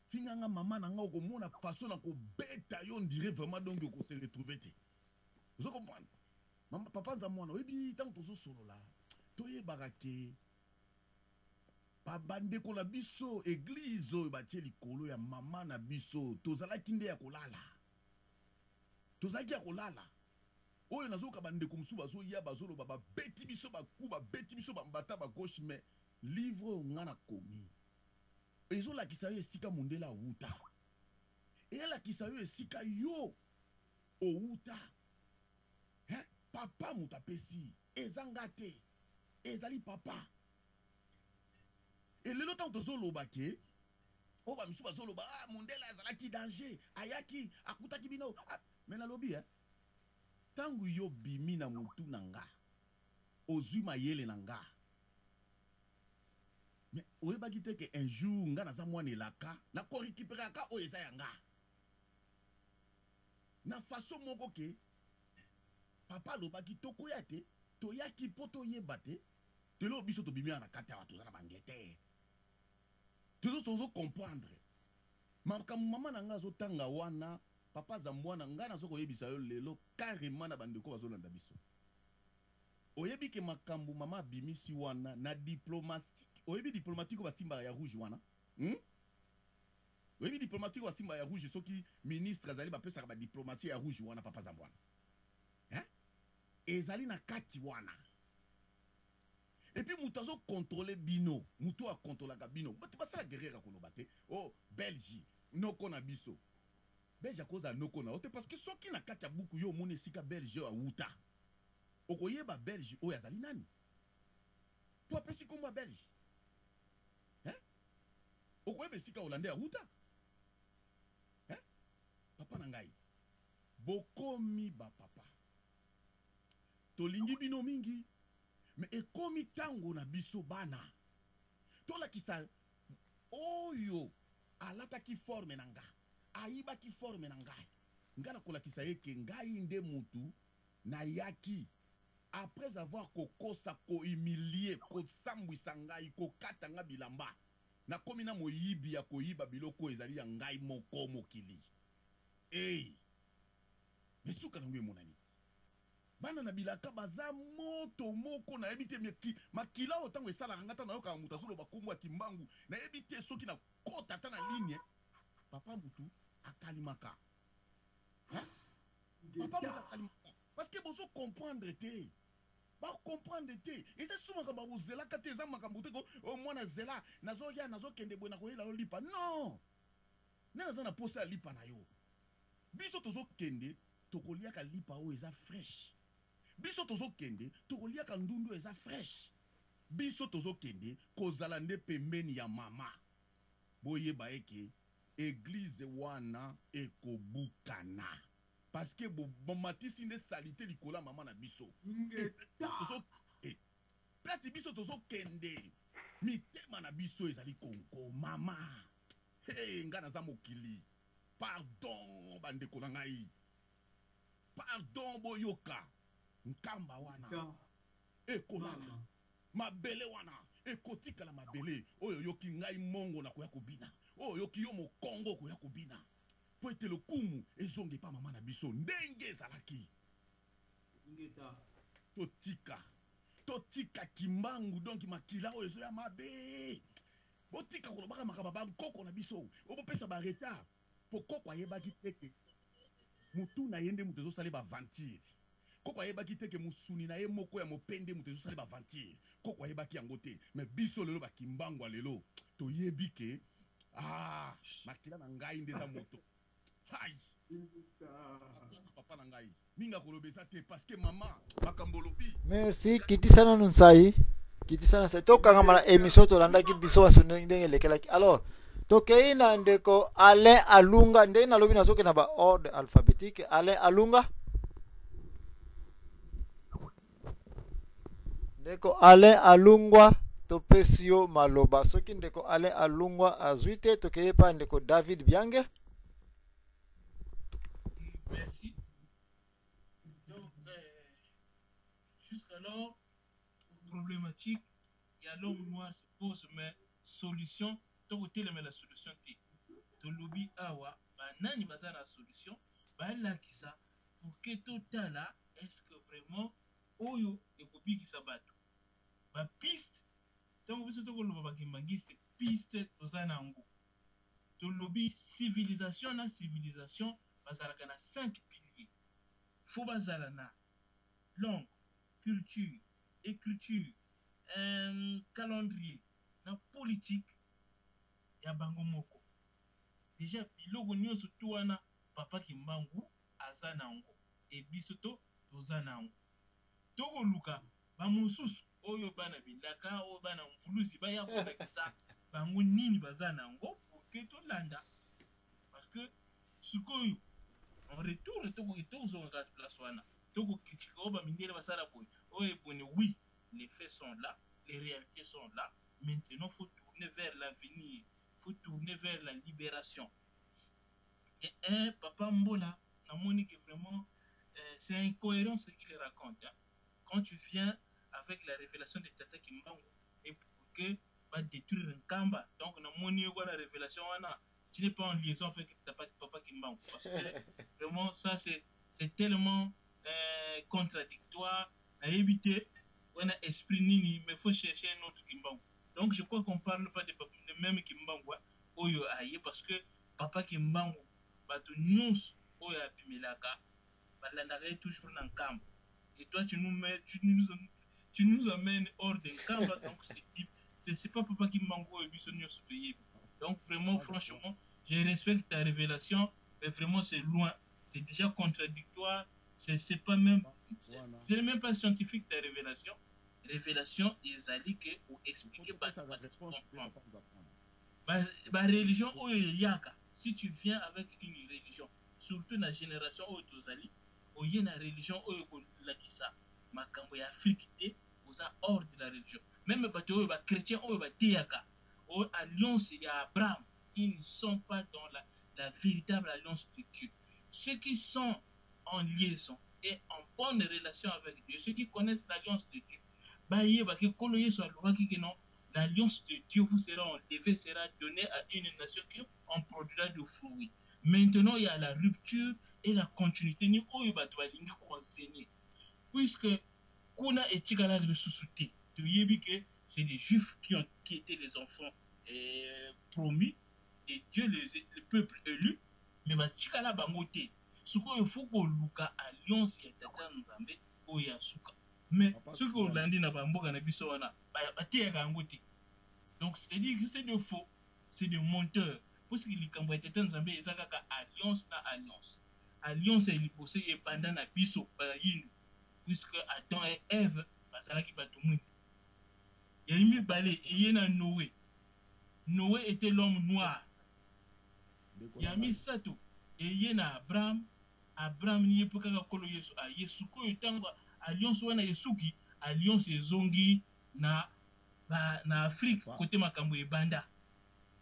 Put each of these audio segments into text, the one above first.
Finganga maman nanga okomona façon na ko beta yo on dirait vraiment donc ko se retrouver te. Vous comprenez? Maman papa nza mwana oyebi tant tozo solo la. Toye barake. Babande ko na biso église oyo batie likolo ya mama na biso tozala kinde ya kolala. Tozaki ya kolala. Oyo nazoka bande ko musu bazo ya bazolo baba beti biso bakuba beti biso bambata ba gauche mais livre ngana komi. Ezo la kisayo esika mundela wuta. Et la kisayo esika yo outa. Hein? Papa mutapesi. Ezangate. Ezali papa. Et le temps de zolo bake. Oh ba misu bazolo ba mundela ezalaki danger. Ayaki akutaki bino. Mais na lobi hein. Tangu yo bimi na mutu nanga. Ozui mayele nanga. Mais oyebaki te que un jour nga na za mwana elaka na ko récupérer ka o eza yanga na façon moko ke papa lobaki tokoya te toyaki poto yeba te telo biso to bimia na kata wa tozana bangleterre tozo comprendre mama na nga zo tanga wana papa za mwana nga na zo koyebisa yo lelo carrément na bandeko bazolanda biso oyebi ke makambu mama bimisi wana na diplomatique oyebi diplomatique ba simba ya rouge wana oyebi diplomatique ba simba ya rouge soki ministre azali ba pesa ba diplomatie ya rouge wana papa za mwana hein ezali na kati wana et puis mutazo contrôler bino muto a contrôler ka bino batu basala guerrière ko lobate oh Belgique noko na biso Belgique koza noko na ote parce que soki na kati ya buku yo mone sika Belgique a wuta okoyeba Belge oyo azali nani to apesi komba Belge hein okoyeba sika Hollandais ahuta hein papa na ngai bokomi ba papa tolingi bino mingi mais ekomi tango na biso bana tolakisa oyo alataki forme na nga ayibaki forme na ngai ngana kolakisa yeke ngai nde mutu na yaki après avoir kokosa ko humilier ko sambwisa ngai ko katanga bilamba na komi na moyibi ya koyiba biloko ezali ya ngai moko mokili mesuka nango emonani bana na bilaka baza moto moko na yebi te makila oyo ntango esalaka ngata na yoka mutu azoloba kombo ya kimbangu na yebi te soki na kota ata na ligne papa mutu akalimaka papa mutu akalimaka parce que bozo comprendre te ba comprendre te eza suma kamba bozela kate eza makambo te ko o mwana zela nazoya nazokende bwe na koyela yo lipa non naza na posa lipa na yo biso tozokende tokoliaka lipa o eza fresh biso tozokende tokoliaka ndundu eza fresh biso tozokende kozala nde pembeni ya mama boyeba eke église wana ekobukana parce que bomatisi nde salite likola mama na biso place biso tozokende mitema na biso ezali konko mama nga naza mokili pardon bandeko na ngai pardon boyoka nkamba wana ekolala mabele wana ekotikala mabele oyo yoki ngai mongo na koya kobina oyo yoki yo mokongo koya kobina po ete lokumu ezonge pa mama na biso ndenge ezalaki totika kimbangu donc makila oyo ezo ya mabe botika kolobaka makaba bankoko na biso obopesa ba retard po koko ayebaki teke mutu na yende mutu ezosala ba venture koko ayebaki teke musuni na ye moko ya mopende mutu ezosala ba venture koko ayebaki yango te mais biso lelo bakimbangu lelo toyebi ke makila na ngai ndeza moto hai papa na ngai minga kolobesa te parce que maman makambolobi merci kitisana nunsai kitisana sa tokanga mala émission to landaki biso wasone ndenge lekelaki alors tokei na ndeko Alain Alunga ndenge na lobi nazoke na ba ordre alphabétique Alain Alunga ndeko Alain Alungwa topesio maloba soki ndeko Alain Alungwa azuite tokeye pa ndeko David Biange. Merci. Donc, jusqu'alors, problématique, il y a l'homme noir se pose, mais solution, tokotelema la solution te tolobi awa banani baza na solution balakisa pour que totala est-ce que vraiment oyo ekobikisa bato bapiste ntango biso tokoloba bakimangiste piste toza na yango tolobi civilisation na civilisation bazalaka na 5 piliers fo bazala na langue culture écriture calendrier na politique ya bango moko déjà biloko nyonso to wana papa Kimbangu aza na yango e biso toza na yango tokoluka bamosusu oyo bana bilaka oyo bana mvuluzi baya kolakisa bango nini baza na yango pour que tolanda parce que sikoyo en retour tokozonga place wana tokocritique oyo bamindele basala boye oyo ebone oui les faits sont là les réalités sont là maintenant faut tourner vers l'avenir faut tourner vers la libération et papa Mbola namoni que vraiment c'est incohérent ce qu'il raconte hein. Quand tu viens avec la révélation de Tata Kimbangu et pour que va détruire un Kamba donc namoni quoi la révélation wana tu n'es pas en liaison avec papa Kimbangu parce que vraiment ça c'est tellement contradictoire à éviter on a esprit nini mais faut chercher un autre Kimbangu donc je crois qu'on parle pas de même Kimbangu oyo aye parce que papa Kimbangu bato nyonso oyo apimelaka balandaka toujours dans Kamba et toi tu nous amènes hors d'un Kamba donc c'est pas papa Kimbangu et biso nyonso toyebi donc vraiment franchement je respecte ta révélation mais vraiment c'est loin c'est déjà contradictoire c'est pas même c'est même pas scientifique ta révélation ezali que pour expliquer ba religion oyo yaka si tu viens avec une religion surtout na génération oyo tozali oye na religion oyo kolakisa makambo ya Afrique te oza hors de la religion même bato oyo ba chrétien oyo bateyaka oyo alliance ya Abraham ils ne sont pas dans la véritable alliance de Dieu ceux qui sont en liaison et en bonne relation avec Dieu ceux qui connaissent l'alliance de Dieu baye ba ke kolo yeso alobaki que non l'alliance de Dieu vous sera enlevée sera donnée à une nation qui en produira de fruits maintenant il y a la rupture et la continuité ni oyo bato balingi enseigner puisque kuna etikala le sous-souté tu yebi que c'est les juifs qui étaient les enfants promis et Dieu le peuple élu mais batikala bango te suko il faut ko luka alliance ya tata nzambe oyo asuka mais ce qu'on a dit na bamboka na biso wana batiyaka yango te donc c'est dire que c'est de faux c'est de menteurs parce que likambo ya tata nzambe eza kaka alliance na alliance eliposé epanda na biso bayindu puisque Adam et Ève bazalaki bato mwindu yali mibale eye na Noé était l'homme noir ya misato eye na Abraham ni yepo kaka kolo Yesu Yesu koyo ntango alliance wana esuki alliance ezongi na Afrique côté makambo ebanda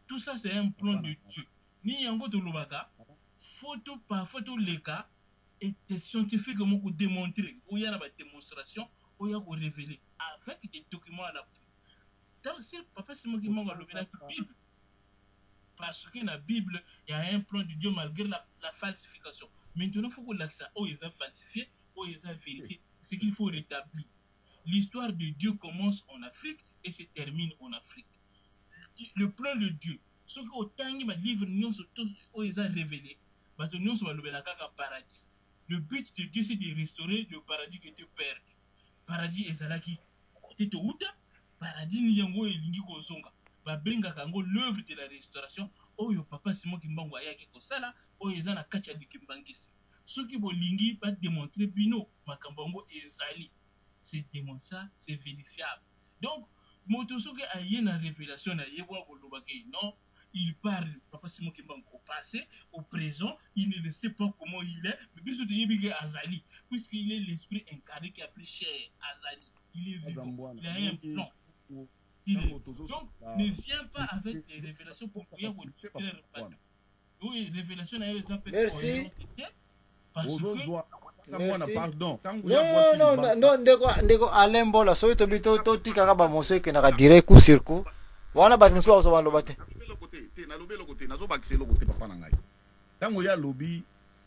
tout ça c'est un plan de Dieu ni yango tolobaka photo leka et des scientifiques moko démontrer ou y a la démonstration ou y a révéler avec des documents à l'appui donc c'est papa c'est moi qui m'a levé la Bible parce que dans la Bible il y a un plan de Dieu malgré la falsification maintenant il faut que ça ou ils ont falsifié ou ils ont vérifié ce qu'il faut rétablir l'histoire de Dieu commence en Afrique et se termine en Afrique le plan de Dieu ce que autant il m'a livre nous tous où ils ont révélé bato nyonso balobela kaka paradis le but de Dieu c'est de restaurer le paradis qui était perdu paradis ezalaki côté to uta paradis ni yango elingi kozonga babengaka yango l'œuvre de la restauration oyo papa Simon Kimbangu ayaki kosala oyo eza na kati ya Kimbangisi soki bolingi ba démontrer bino makambo yango ezali c'est démontrable c'est vérifiable donc moto soki aye na révélation na yebwa kolobaka non il parle, papa Simon Kimbangu, au passé, au présent, il ne sait pas comment il est, mais bien sûr, il est Azali, puisqu'il est l'esprit incarné qui a pris cher, Azali, il est vivant, il a un plan. Donc, ne viens pas avec des révélations pour pouvoir vous distraire. Oui, révélation n'a pas fait. Merci. Parce que pardon. Non, ndeko Alain Mbola, so to bito to tikaka ba mose ke na direct coup sur coup. Wana ba mso ba so ba lobate. nalobi eloko te nazobakisa eloko te papa na ngai ntango ya lobi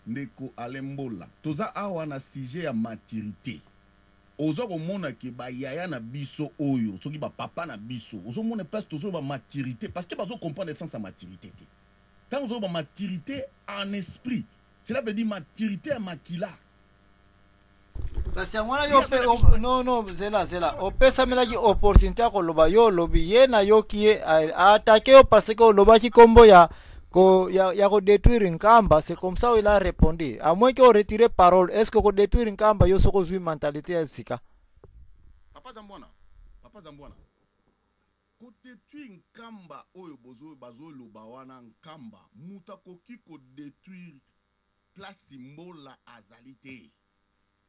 ndeko alembola toza awa na sujet ya maturité ozo komona ke bayaya na biso oyo soki bapapa na biso ozomona place tozo ba maturité parce que bazo comprendre essence ya maturité te ntango ozo ba maturité en esprit cela veut dire maturité ya makila kasi yango wana yo pe non zela opesamelaki opportunité ya koloba yo olobi ye na yoki ye aatake yo parce que olobaki kombo ya détruire nkamba. C'est comme ça il a répondu. À moins qu'on retire parole, est-ce que détruire nkamba yo soko zui mentalité ya sika? Papa Zambwana. Ko détruire nkamba oyo bazo loba wana nkamba, muta koki ko détruire place mbola azalité.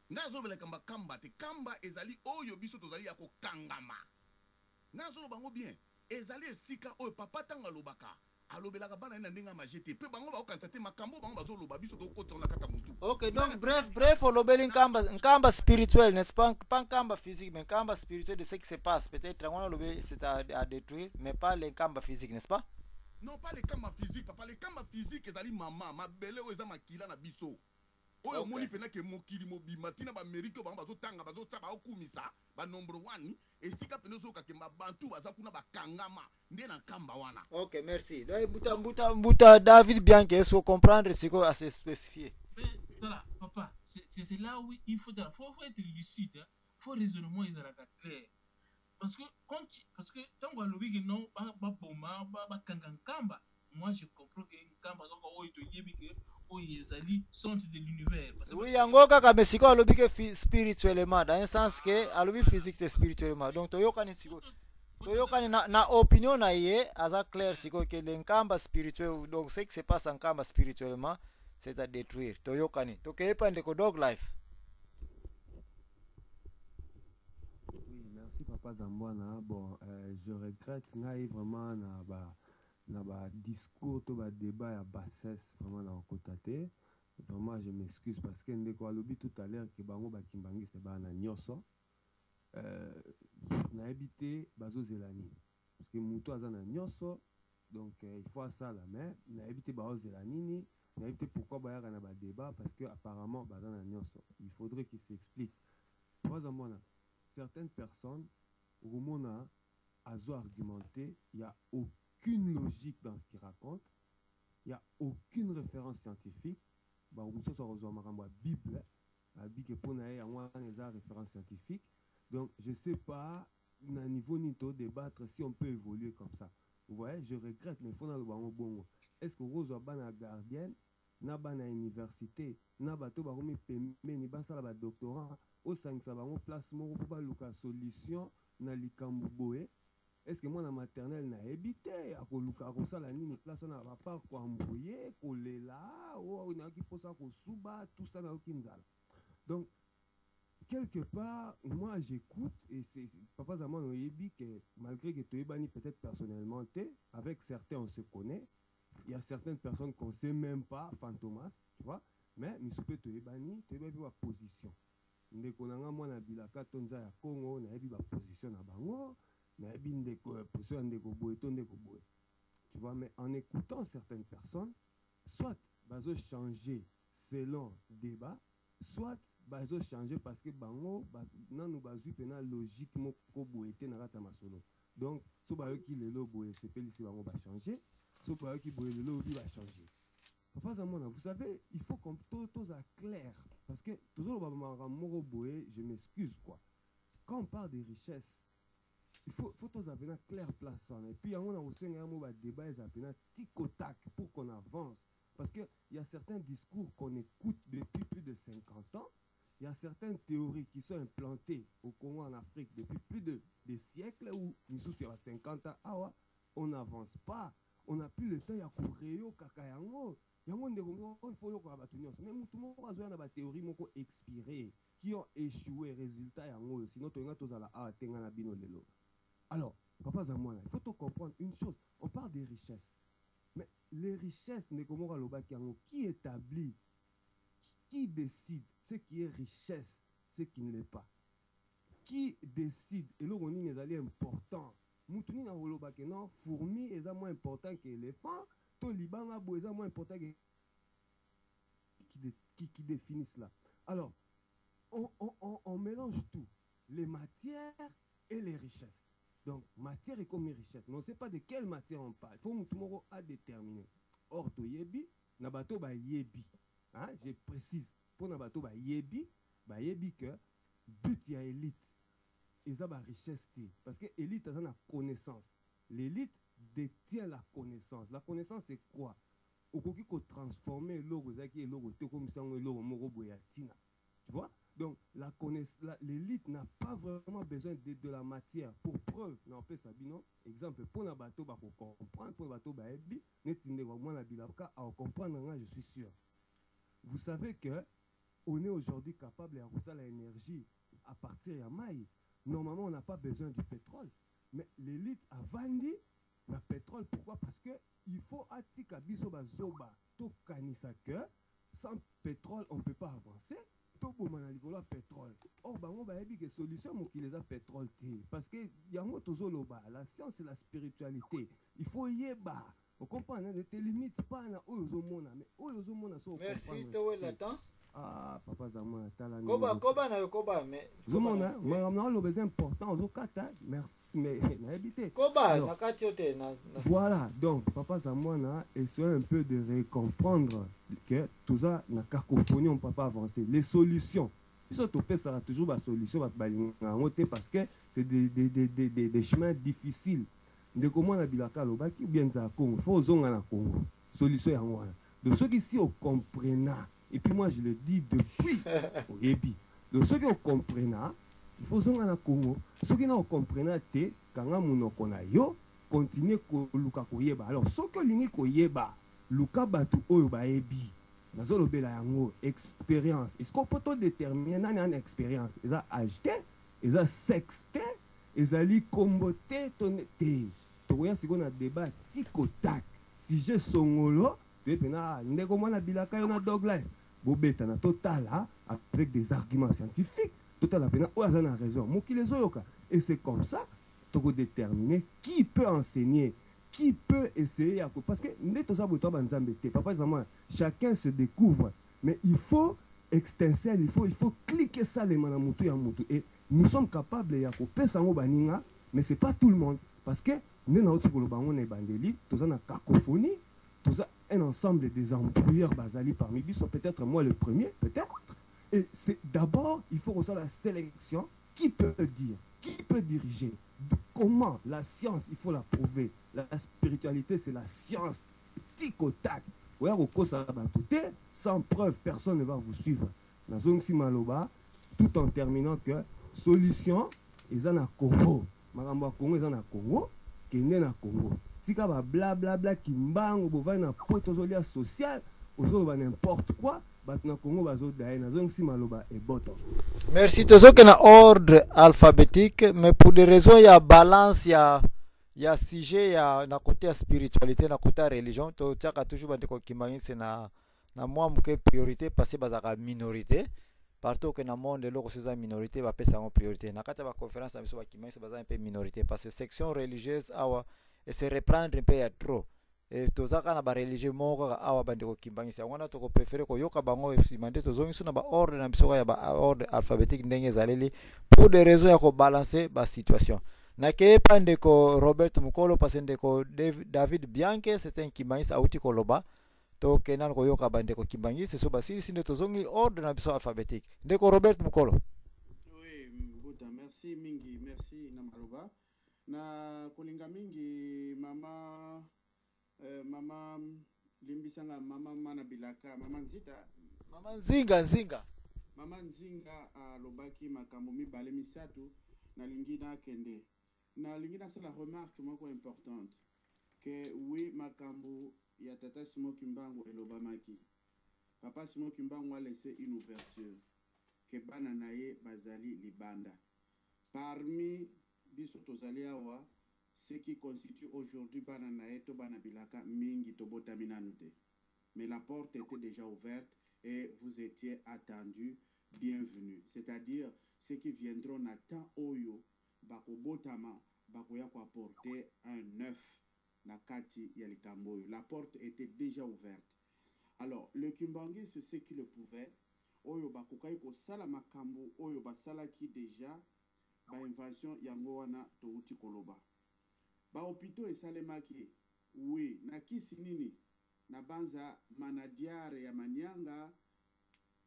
Nazo bele kamba te kamba ezali oyo biso tozali ya ko kangama. Nazo bango bien. Ezali esika oyo papa tanga lobaka. Alobelaka bana na ndinga majete pe bango ba okanisa te makambo bango bazoloba biso to kota na kata mutu. OK, donc bref olobeli nkamba spirituel, n'est-ce pas nkamba physique mais nkamba spirituel de ce qui se passe. Peut-être on lobé c'est à détruire mais pas les nkamba physique, n'est-ce pas? Non, pas les kamba physique, papa les kamba physique ezali mama mabele o eza makila na biso. Oyo moni pena ke mokili mobima tina ba Amerique bango bazotanga bazotsa ba okumisa ba number 1 esika pena zoka ke mabantu baza kuna bakangama nde na kamba wana. OK, merci. Mbuta David bien que faut comprendre ce qu'on a se spécifier. Mais voilà, papa, c'est là où il faut être lucide, hein. Faut raisonnement ils sont clair. Parce que tant qu'on lobby que non ba boma ba kangamba, moi je comprends que kamba donc o to yebi que o yezali centre de l'univers. Oui, yango kaka mesiko alobi que spirituellement dans un sens que alobi physique et spirituellement. Donc toyokani siko toyokani na opinion na ye aza clair siko que l'enkamba spirituel donc ce qui se passe en kamba spirituellement c'est à détruire. Toyokani tokepa ndeko dog life. Oui, merci papa Zambwana. Bon, je regrette ngai vraiment na ba discours to ba débat ya bassesse vraiment na kotate. Vraiment je m'excuse parce que ndeko alobi tout à l'heure que bango bakimbangi se ba na nyoso. Na habité bazo zelani parce que muto aza na nyoso donc il faut ça la mais na habité bazo zelani ni na habité pourquoi bayaka na ba débat parce que apparemment baza na nyoso. Il faudrait qu'il s'explique. Moi certaines personnes au moment azo argumenter, il y a aucune logique dans ce qu'ils racontent, il n'y a aucune référence scientifique. Bah, on se la Bible, la Bible pour une référence scientifique. Donc, je ne sais pas, à niveau ni de débattre si on peut évoluer comme ça. Vous voyez, je regrette, mais il faut le bon. Est-ce que Rose Obana gardienne, na bana université, na bato ba romi pembe ni basa la doctorat, au 5 ça ba place moko pour ba luka solution na likambu boé. Est-ce que moi, dans maternelle, n'a habité à Koluka, la nini place, on a pas quoi embrouiller, coller là, ou on a qui pose ça, suba, tout ça, n'a aucune zala. Donc, quelque part, moi, j'écoute, et c'est papa Zaman Oyebi, que malgré que tu es banni peut-être personnellement, avec certains, on se connaît, il y a certaines personnes qu'on ne sait même pas, Fantomas, tu vois, mais nous sommes tu es banni ma position. Ndekonanga, moi, na bilaka, tonza ya Congo, na ma position na bango. Tu vois, mais en écoutant certaines personnes, soit bazo changer selon débat, soit bazo changer parce que bango nan nous bazu pena logique moko boete na rata masolo. Donc so ba qui le lobo et c'est si bango va changer, so ba qui boye le lobo va changer. Papa Zamona, vous savez, il faut qu'on tout à clair parce que toujours ba moro boye, je m'excuse quoi. Quand on parle des richesses, il faut tous appeler un clair place. Et puis, on a aussi un débat tic au tac pour qu'on avance. Parce qu'il y a certains discours qu'on écoute depuis plus de 50 ans. Il y a certaines théories qui sont implantées au Congo, en Afrique, depuis plus de des siècles où nous sommes sur 50 ans. On n'avance pas. On n'a plus le temps. Il y a Koureo, Kakayango. Il y a il faut que même tout le monde a des théories expirées qui ont échoué. Résultat, sinon, tu as tous à la bino lelo. Alors, papa Zamwana, il faut tout comprendre une chose. On parle des richesses. Mais les richesses, qui établit, qui décide ce qui est richesse, ce qui ne l'est pas? Qui décide? Et là, on est important. Moutuni na holoba que non, fourmi est moins important que l'éléphant, to libanga bo est moins important que qui définit cela. Alors, on mélange tout, les matières et les richesses. Donc, matière est comme richesse. Mais on ne sait pas de quelle matière on parle. Il faut Moutoumoro à déterminer. Or, to yebi, nabato ba yebi. Hein? Je précise, pour nabato ba yebi que but ya élite. Et ça, la richesse. Parce que l'élite a la connaissance. L'élite détient la connaissance. La connaissance, c'est quoi? Au qui ko transformer l'eau, qui est l'eau, comme ça, l'eau, tu vois? Donc, l'élite n'a pas vraiment besoin de la matière. Pour preuve, on peut sabino, exemple, pour un bateau, pour comprendre, pour un bateau, comprendre, je suis sûr. Vous savez que on est aujourd'hui capable de l'énergie à partir de maïs. Normalement, on n'a pas besoin du pétrole. Mais l'élite a vendu le pétrole. Pourquoi? Parce qu'il faut attika biso bazoba to kanisa que sans pétrole, on ne peut pas avancer. To bomana likolo pétrole. Or, bango ba yebi que solution mo ki les a pétrole té. Parce que yango tozoloba, la science et la spiritualité. Il faut yeba. On comprend, ne te limite pas na oyozomona, mais oyozomona so. Merci, Tewé Latan. Ah, papa Zamona, tala. Koba na yokoba, mais. Zomona, mais le besoin important, Zokata, merci, mais na habité. Koba, na katiote, na. Voilà, donc, papa Zamona, essaie un peu de recomprendre que tout ça, na cacophonie, on ne peut pas avancer. Les solutions, ça sera toujours la solution, parce que c'est des chemins difficiles. De comment on a bilaka lobaki, ou bien za Congo, il faut zonga na Congo. Solution ya ngwana. De ceux qui ici, on comprennent. Et puis moi, je le dis depuis. Et puis, de ceux qui comprennent, il faut que na Congo. Ceux qui ne comprennent pas, quand on a yo, continuer à luka koyeba. Alors, ceux qui lingi koyeba, luka batu oyo ba ebi. Nazo lobela yango expérience. Est-ce qu'on peut déterminer une expérience? Ils ont acheté, ils ont sexté, ils ont comboté, tonneté. Tu vois, si on a débat tic-tac, si j'ai son ngolo, tu peux na ndeko mwana bilaka yo na dogline. Bobeta na total avec des arguments scientifiques. Total a raison. Et c'est comme ça que tu peux déterminer qui peut enseigner, qui peut essayer. Parce que papa, chacun se découvre. Mais il faut extenser, il faut cliquer ça les manamutu ya mutu. Et nous sommes capables de faire mais ce n'est pas tout le monde. Parce que nous avons une cacophonie, tout ça. Un ensemble des embrouilleurs basali parmi eux, sont peut-être moi le premier, peut-être. Et c'est d'abord, il faut reçoit la sélection. Qui peut dire? Qui peut diriger? Comment? La science, il faut la prouver. La spiritualité, c'est la science. Tic au tac. Sans preuve, personne ne va vous suivre. Dans zone Simaloba, tout en terminant que solution, ils en ont Congo. Maramba Congo, ils en ont Congo. Kenya na Congo. Tika ba bla bla bla kimbango bova na potozolia social ozoba n'importe quoi batna Congo bazo daina zongsi maloba et boto. Merci tozo que na ordre alphabétique mais pour des raisons il y a balance il y a sujet il y a na côté spiritualité na côté religion to tiaka toujours bande ko kimbangi c'est na moi mke priorité passer bazaka minorité partout que na monde loko c'est minorité va pesa en priorité na kata ba conférence na biso ba kimbangi c'est baza un peu minorité parce que section religieuse awa et se reprendre un peu ya trop et tozaka na ba religieux moko awa bande ko kimbangisa ngona to ko préférer ko yoka bango simande tozongi suna ba ordre na biso ya ba ordre alphabétique ndenge zaleli pour des raisons ya ko balancer ba situation na ke pande ko Robert Mukolo pasende ko David Bianke c'est un kimbangisa auti ko loba to kenan ko yoka bande ko kimbangisa so ba sisi nde tozongi ordre na biso alphabétique ndeko Robert Mukolo. Oui, Buddha, merci mingi, merci na maloba. Na kolinga mingi mama mama limbisanga mama mana bilaka mama nzita mama nzinga mama nzinga lobaki makambo mibale misatu na lingi na kende na lingi na sala remarque moko importante que oui makambo ya tata Simon Kimbangu elobamaki papa Simon Kimbangu a laissé une ouverture que bana naye bazali libanda parmi biso tozali awa ce qui constitue aujourd'hui Bananae to Banabilaka mingi to botaminanute. Mais la porte était déjà ouverte et vous étiez attendus, bienvenus. C'est-à-dire ceux qui viendront na temps oyo bako botama bakoya ko apporter un œuf na kati ya likambo oyo. La porte était déjà ouverte. Alors le Kimbangis c'est ce qui le pouvait oyo bakokai kosala makambo oyo basalaki déjà bainvasion yango wana touti koloba bahôpitaux esalemaki oui na kisi nini na banza manadiare ya Manyanga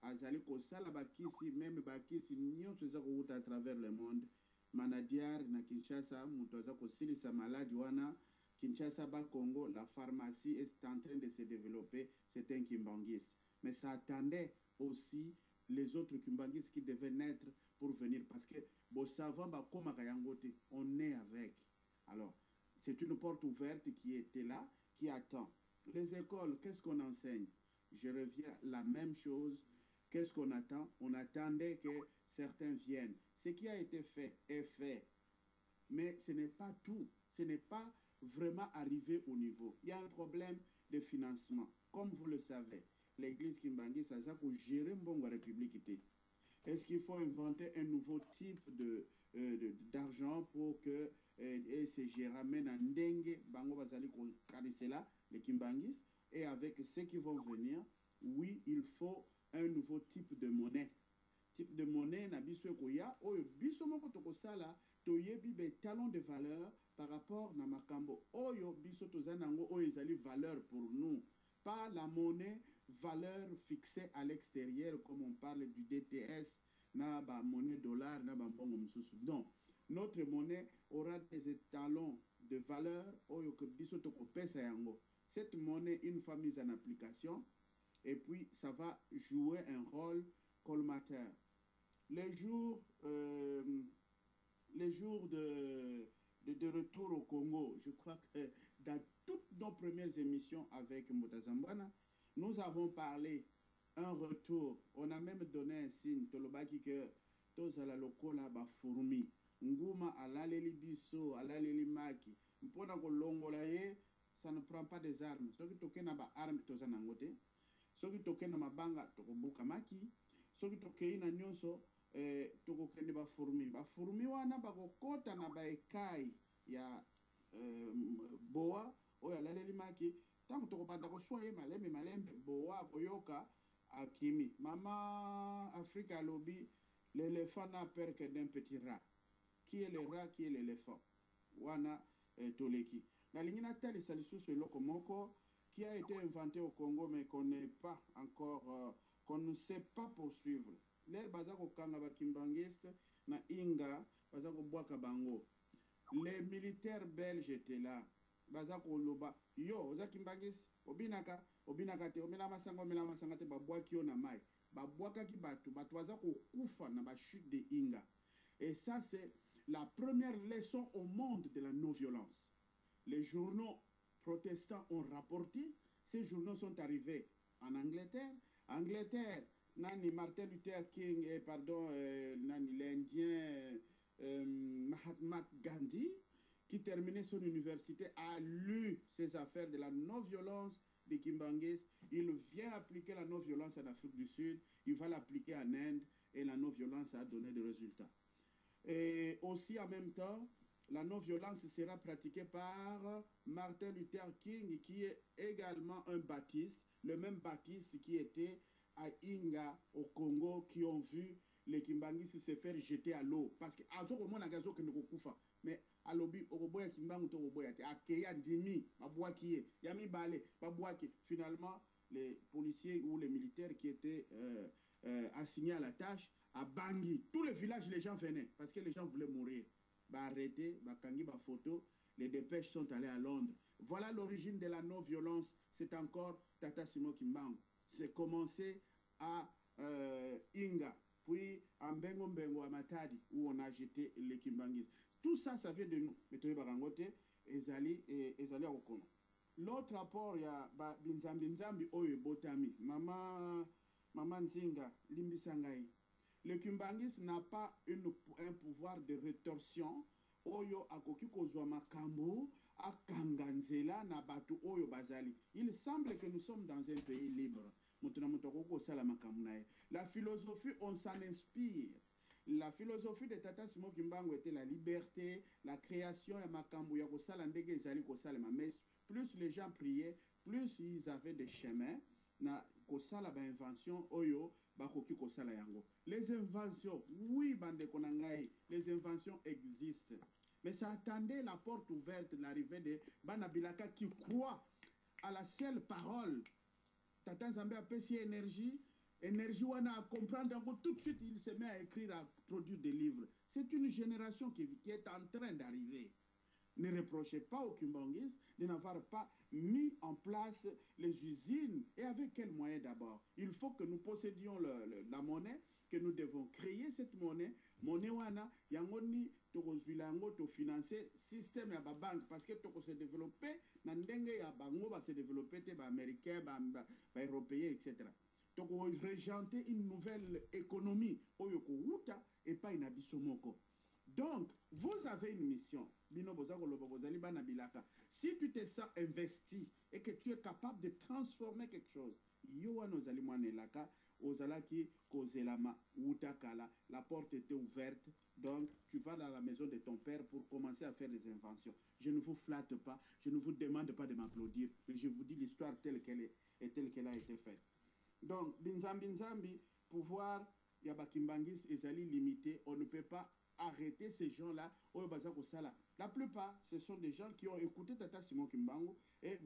azali kosala bakisi même bakisi nyonso eza kouta à travers le monde manadiare na Kinshasa moto aza kosilisa maladi wana Kinshasa ba Congo la pharmacie est en train de se développer c'est un Kimbangis mais ça attendait aussi les autres Kimbangis qui devaient naître pour venir parce que bon savant ba koma kayangote on est avec. Alors c'est une porte ouverte qui était là qui attend. Les écoles qu'est-ce qu'on enseigne? Je reviens la même chose. Qu'est-ce qu'on attend? On attendait que certains viennent. Ce qui a été fait est fait. Mais ce n'est pas tout. Ce n'est pas vraiment arrivé au niveau. Il y a un problème de financement. Comme vous le savez, l'église Kimbangis, ça a gérer la République. Est-ce qu'il faut inventer un nouveau type d'argent pour que se ramène à Ndenge, Bango Bazali Karisela, les Kimbangis, et avec ceux qui vont venir, oui, il faut un nouveau type de monnaie. Type de monnaie, na biso koya, oyo biso moko tokosala, toyebi be talon de valeur par rapport na makambo oyo biso tozanango oyo ezali valeur pour nous, pas la monnaie valeur fixée à l'extérieur comme on parle du DTS na ba monnaie dollar na ba mbongo mususu. Non, notre monnaie aura des étalons de valeur oyo que biso tokopesa yango. Cette monnaie une fois mise en application et puis ça va jouer un rôle colmateur. Les jours de retour au Congo, je crois que dans toutes nos premières émissions avec Motazambana, nous avons parlé un retour. On a même donné un signe. Tolobaki que tous à la lokola ba fourmi. Nguma alaleli biso, alaleli maki. Mpona ko longola ye, ça ne prend pas des armes. Soki toke na ba armes toza nangote. Soki toke na mabanga tokobuka maki. Soki toke na nyonso tokokende ba fourmi. Ba fourmi wana bakokota na ba ekai ya boa oyo alaleli maki. Tant que tu as soigné malembe boa koyoka akimi mama Africa lobby l'éléphant n'a peur que d'un petit rat. Qui est le rat, qui est l'éléphant? Wana toleki na lingina tali salisusu eloko moko qui a été inventé au Congo mais qu'on n'est pas encore qu'on ne sait pas poursuivre. Les bazako kanga ba Kimbangis na inga bazako bwaka bango. Les militaires belges étaient là. Bazako loba yo oza Kimbangis obinaka te omela masanga te babwaki yo na mai babwaka ki batu baza ko kufa na ba chute de Inga. Et ça c'est la première leçon au monde de la non-violence. Les journaux protestants ont rapporté, ces journaux sont arrivés en Angleterre, nani Martin Luther King nani l'Indien Mahatma Gandhi qui terminait son université, a lu ces affaires de la non-violence de Kimbangis. Il vient appliquer la non-violence en Afrique du Sud, il va l'appliquer en Inde, et la non-violence a donné des résultats. Et aussi en même temps, la non-violence sera pratiquée par Martin Luther King, qui est également un baptiste, le même baptiste qui était à Inga, au Congo, qui ont vu les Kimbangis se faire jeter à l'eau. Parce que, mais alobi okoboya kimbangu to okoboya te akeya ndimi babwaki yami bale babwaki. Finalement les policiers ou les militaires qui étaient assignés à la tâche à Bangui, tous les villages les gens venaient parce que les gens voulaient mourir. Bah arrêté, bah kangi bah photo, les dépêches sont allées à Londres. Voilà l'origine de la non-violence. C'est encore Tata Simo Kimbangu. C'est commencé à Inga, puis à Mbengo à Matadi où on a jeté les Kimbangis. Tout ça, ça vient de nous. Metoye Barangote, Ezali au Congo. L'autre rapport, il y a Binzambi Oye Botami, Maman Nzinga, Limbi Sangai. Le Kimbangis n'a pas un pouvoir de rétorsion. Oyo akoki kozwa makambo akanganzela na batu oyo bazali. Il semble que nous sommes dans un pays libre. La philosophie, on s'en inspire. La philosophie de Tata Simon Kimbangu était la liberté, la création et makambu ya kosala ndenge ezali kosalema. Mais plus les gens priaient, plus ils avaient des chemins na kosala ba invention oyo bakoki kosala yango. Les inventions, oui bande konangai, les inventions existent. Mais ça attendait la porte ouverte de l'arrivée de Banabilaka qui croit à la seule parole. Tata Nzambe a payé énergie. Énergie wana à comprendre tout de suite il se met à écrire, à produire des livres. C'est une génération qui est en train d'arriver. Ne reprochez pas au Kimbangis de n'avoir pas mis en place les usines. Et avec quels moyens d'abord? Il faut que nous possédions la monnaie, que nous devons créer cette monnaie. Monnaie wana yangoni tokozwilango to financer système ya ba banque parce que toko se développer na ndenge ya bango ba se développer te ba américain ba européen etc. Donc, on va régenter une nouvelle économie et pas une abissomoko. Donc, vous avez une mission. Si tu te sens investi et que tu es capable de transformer quelque chose, la porte était ouverte. Donc, tu vas dans la maison de ton père pour commencer à faire des inventions. Je ne vous flatte pas, je ne vous demande pas de m'applaudir, mais je vous dis l'histoire telle qu'elle est et telle qu'elle a été faite. Donc, Binzambi, pouvoir Yabakimbangis ezali limité, on ne peut pas arrêter ces gens-là. La plupart, ce sont des gens qui ont écouté Tata Simon Kimbangu et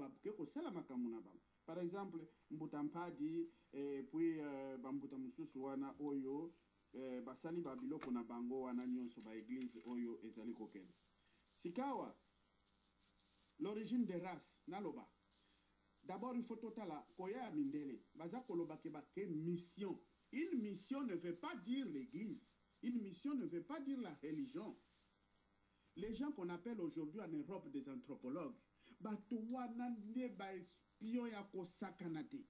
par exemple, Mbutampadi, et puis Bambutamususu wana Oyo, Basali Babilo Kona Bango wana nyonso ba église Oyo ezali koken. Sikawa, l'origine des races, Naloba. D'abord, il faut totala koya mindele baza koloba ke mission. Une mission ne veut pas dire l'église. Une mission ne veut pas dire la religion. Les gens qu'on appelle aujourd'hui en Europe des anthropologues, batuwana ne ba espion ya kosakanate.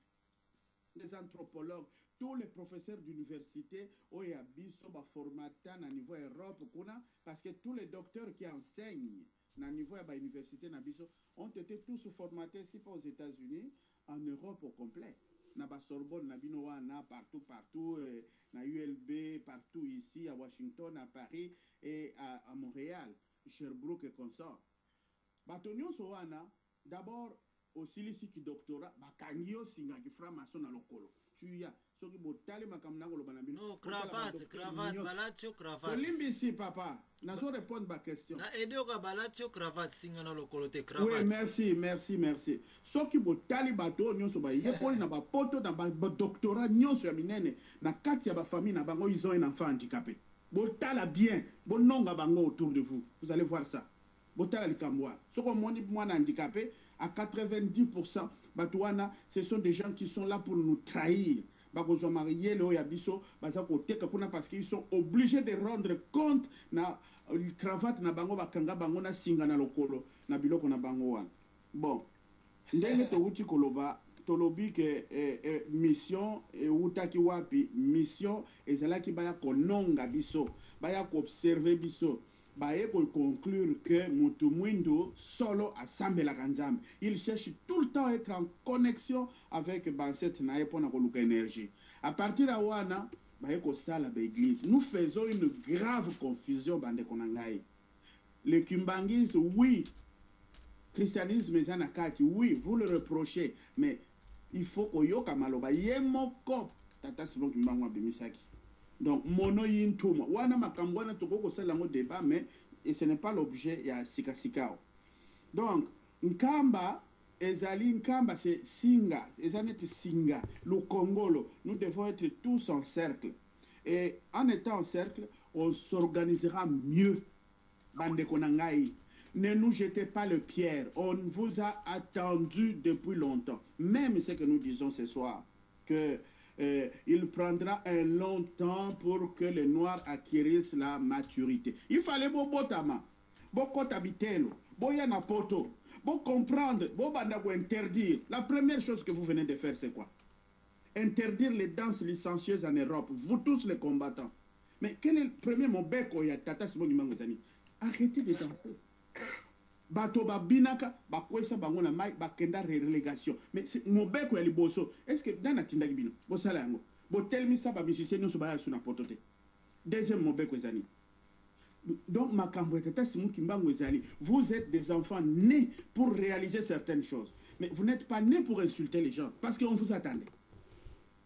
Les anthropologues, tous les professeurs d'université, oya biso ba formata na niveau Europe kuna parce que tous les docteurs qui enseignent na niveau ya ba université na biso ont été tous formatés, si pas aux États-Unis, en Europe au complet. Na ba Sorbonne, na Binoana, partout, na ULB, partout ici, à Washington, à Paris et à Montréal, Sherbrooke et consorts. Batonio Soana, d'abord, au Siliciki doctorat, Bakangio Singa qui fera maçon à l'okolo. Tu as. Non, cravate, balatio, cravate. Limbi papa. Nazo répondre à ma question. Na edoka balatio, cravate, singa na lokolote, cravate. Oui, merci. Soki botali bato nyonso ba yepoli na ba poto na ba doctorat nyonso ya minene na kati ya ba famille na bango ils ont un enfant handicapé. Botala bien, bononga bango autour de vous. Vous allez voir ça. Botala likamwa. Soko moni mwana handicapé à 90% batouana, ce sont des gens qui sont là pour nous trahir. Bakozwa marié le yabiso baza koteka kuna parce qu'ils sont obligés de rendre compte na cravate na bango bakanga bango na singa na lokolo na biloko na bango wana. Bon, ndenge to uti koloba tolobi ke mission e utaki wapi mission ezalaki baya kononga biso baya ko observer biso baye ko conclure que mutu mwindo solo assemble kanzambe. Il cherche tout le temps à être en connexion avec cette nae pona ko luka énergie. À partir de wana baye ko sala ba église. Nous faisons une grave confusion bande konangai. Le Kimbangis, oui, christianisme ezanakati, oui, vous le reprochez, mais il faut koyoka maloba yemoko Tata Simon Kimbangu abimisaki. Donc, mono yintuma. Wana makambwana toko sala ngo débat, mais et ce n'est pas l'objet ya sikasikao. Donc, nkamba ezali nkamba c'est singa, ezaneti singa, le Congolo. Nous devons être tous en cercle. Et en étant en cercle, on s'organisera mieux. Bande konangai. Ne nous jetez pas le pierre. On vous a attendu depuis longtemps. Même ce que nous disons ce soir, que il prendra un long temps pour que les Noirs acquérissent la maturité. Il fallait botama, bokotabitelo, boyana poto, comprendre, bobandako interdire. La première chose que vous venez de faire, c'est quoi? Interdire les danses licencieuses en Europe. Vous tous les combattants. Mais quel est le premier mot beko ya Tata Simon Kimbangu zani? Arrêtez de danser. Bato ba binaka ba kwesa bango na mai ba kenda relégation mais mobeko ya liboso est-ce que dans atinda bino bo sala yango bo telmi sa ba musicien nyonso ba ya suna potote Deuxième mobeko ezali. Donc makambo ya tata Simon Kimbangu ezali. Vous êtes des enfants nés pour réaliser certaines choses. Mais vous n'êtes pas nés pour insulter les gens parce qu'on vous attendait.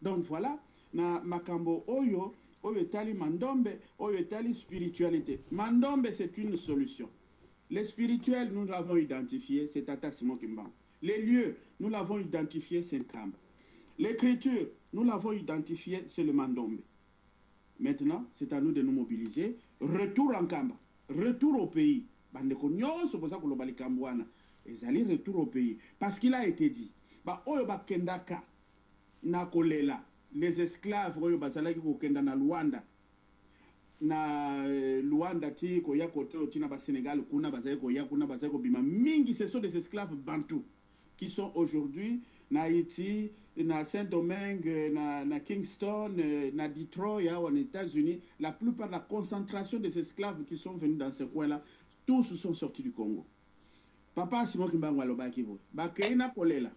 Donc voilà, na makambo oyo etali mandombe, oyo etali spiritualité. Mandombe c'est une solution. Les spirituels, nous l'avons identifié, c'est Tata Simon Kimbangu. Les lieux, nous l'avons identifié, c'est Nkamba. L'écriture, nous l'avons identifié, c'est le mandombe. Maintenant, c'est à nous de nous mobiliser. Retour en Kamba, retour au pays. Bandeko nyonso boza koloba likambo wana. Ezali retour au pays. Parce qu'il a été dit, ba oyo bakendaka na kolela, les esclaves oyo bazalaki kokenda na Luanda. Na Luanda ti koya kote otina ba Sénégal kuna bazali koya kuna bazali kobima mingi, ce sont des esclaves bantous qui sont aujourd'hui na Haïti, na Saint-Domingue, na Kingston, na Detroit, aux États-Unis. La plupart de la concentration des esclaves qui sont venus dans ce coin-là, tous sont sortis du Congo. Papa Simon Kimbangu alobaki bo, bakeina kolela,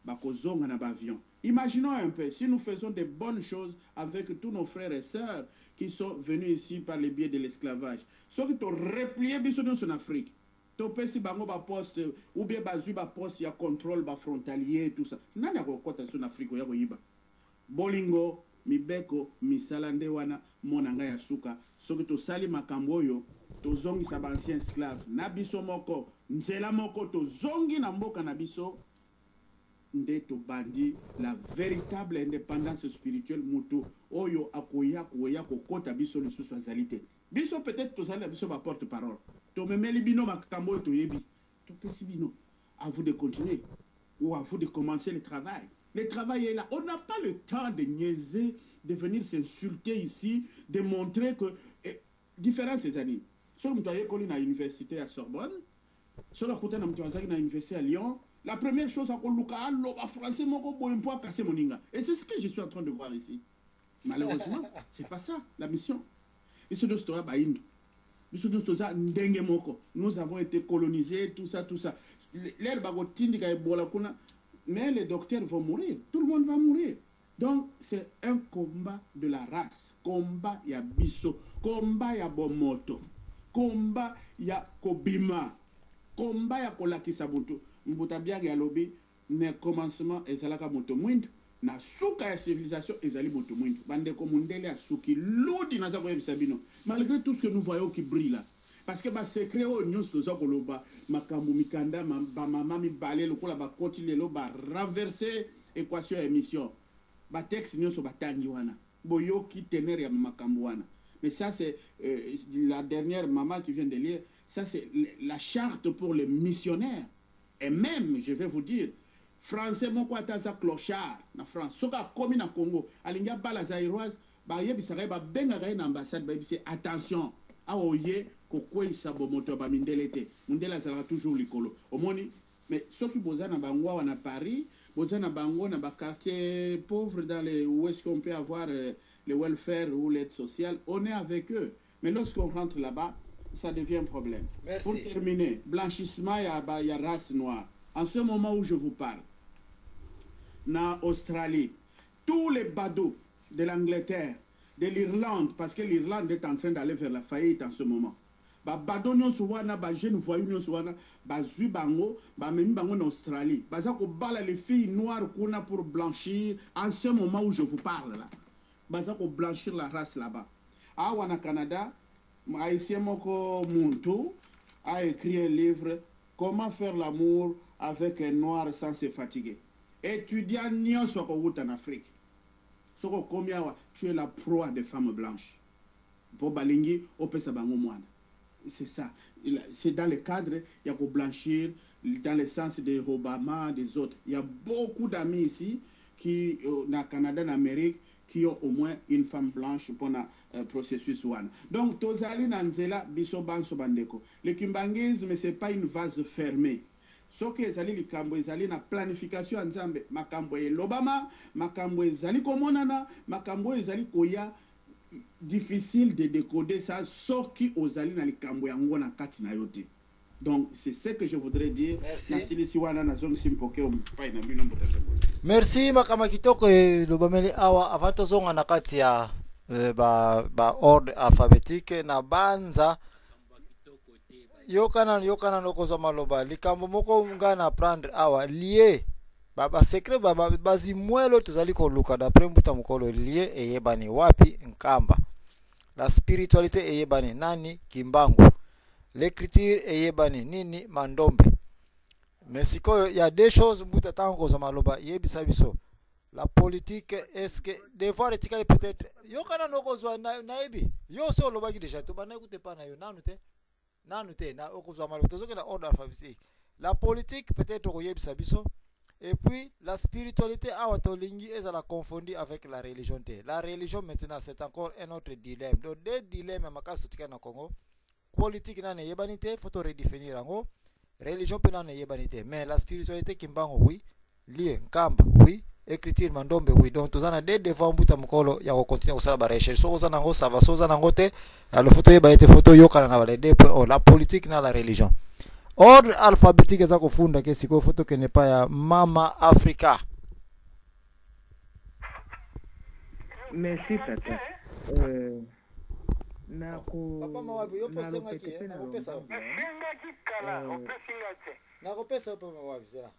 bakozonga na bavion. Imaginons un peu, si nous faisons des bonnes choses avec tous nos frères et sœurs qui sont venus ici par le biais de l'esclavage, ceux qui ont replié en Afrique, topesi bango ba poste ou bien bazui ba poste ya contrôle ba frontalier tout ça. Nani akokota en Afrique ya koyiba? Bolingo, mibeko, misala nde wana monanga ya suka. Soki to sali makambo oyo, to zongi sa ba ancien esclave. Na biso moko, nzela moko to zongi na mboka na biso. Nde to bandi la véritable indépendance spirituelle mutu oyo akoya kokota biso lisusu azalite. Biso peut-être to sali biso ba porte-parole. To memeli bino makambo to yebi. To pesi bino. À vous de continuer ou à vous de commencer le travail. Le travail est là. On n'a pas le temps de niaiser, de venir s'insulter ici, de montrer que différence ces années. Si vous avez collé à l'université à Sorbonne, si vous avez à l'université à Lyon, la première chose à le français casser mon inga. Et c'est ce que je suis en train de voir ici. Malheureusement, c'est pas ça la mission. Et c'est de ce nous avons été colonisés, tout ça. Mais les docteurs vont mourir. Tout le monde va mourir. Donc, c'est un combat de la race. Combat ya biso. Combat ya bomoto. Combat ya kobima. Combat ya kolakisa butu. Mbutabiag ya lobi, ne commencement ezalaka moto mwindu. Na suka ya civilisation ezali moto mwindu. Bande komundele ya suki. Lodi na zako sabino. Malgré tout ce que nous voyons qui brille là. Parce que ba secret o nyonso toza koloba makambo mikanda ba mama mi balé lokola ba koti lelo ba renverser équation ya émission. Ba texte nyonso batangi wana. Boyoki tener ya makambo wana. Mais ça c'est la dernière maman qui vient de lire, ça c'est la charte pour les missionnaires. Et même, je vais vous dire, français moko ataza clochard na France. Soka komi na Congo, alinga bala zairoise, ba yebisaka ba benga na ambassade ba yebise attention. Aoye kokwe sabo moto ba mindelete. Mundela zala toujours likolo. Omoni, mais ceux qui boza na bango wana Paris, boza na bango na ba quartier pauvre dans les où est-ce qu'on peut avoir le welfare ou l'aide sociale, on est avec eux. Mais lorsqu'on rentre là-bas, ça devient un problème. Merci. Pour terminer, blanchissement ya race noire. En ce moment où je vous parle, na Australie, tous les badauds de l'Angleterre, de l'Irlande, parce que l'Irlande est en train d'aller vers la faillite en ce moment. Ba badauds nyonso wana, ba jeune voyou nyonso wana, ba zui bango, ba memi bango en Australie. Ba za ko bala les filles noires kuna pour blanchir en ce moment où je vous parle là. Ba za ko blanchir la race là-bas. Ah wana Canada, Haïtien Moko Muntu a écrit un livre Comment faire l'amour avec un noir sans se fatiguer. Étudiant nyonso ko wuta en Afrique. Soko combien tu es la proie des femmes blanches. Pour balingi opesa bango mwana. C'est ça. C'est dans le cadre il y a ko blanchir dans le sens de Obama des autres. Il y a beaucoup d'amis ici qui na Canada en Amérique qui ont au moins une femme blanche pour le processus one. Donc, tozali nanzela biso banso bandeko. Le kimbangisme, ce n'est pas une vase fermée. Ce qui est allé likambo ezali na planification nzambe makambo l'Obama, makambo ezali komonana, makambo ezali koya difficile de décoder ça ce qui ozali na likambo yango na kati na yote. Donc, c'est ce que je voudrais dire. Merci makama kitoko lobameli awa avant tozonga na kati ya ba ordre alphabétique na banza yokana nokozwa maloba likambo moko nga na prendre awa lié ba secret bazimwelo tozali koluka d'après mbuta mokolo lié eyebani wapi nkamba la spiritualité eyebani nani kimbangu l'écriture eyebani nini mandombe mais sikoyo y a des choses mbuta tango kozwa maloba yebisa biso la politique est-ce que des fois etikali peut-être yokana nokozwa nayebi yo so lobaki déjà to bana écoute pas na yo nanu te na okozwa maloba tozoke na ordre alphabétique la politique peut-être koyebisa biso et puis la spiritualité awa tolingi ezala confondu avec la religion te la religion maintenant c'est encore un autre dilemme donc des dilemmes makasi totika na Congo politique nane yebani te faut to redéfinir yango religion pe nane yebani te mais la spiritualité kimbango oui lié nkamba oui écriture mandombe oui donc tozana des devant mbuta mukolo ya ko continuer kosala ba recherche so ozana ngo ça va so ozana ngo te la photo yeba ete photo yokana na les deux la politique na la religion ordre alphabétique za kufunda ke siko photo ke ne pas ya Mama Africa. Merci tata. Nako Papa mawabi yo pose ngaki na kopesa. Na kopesa papa mawabi zela.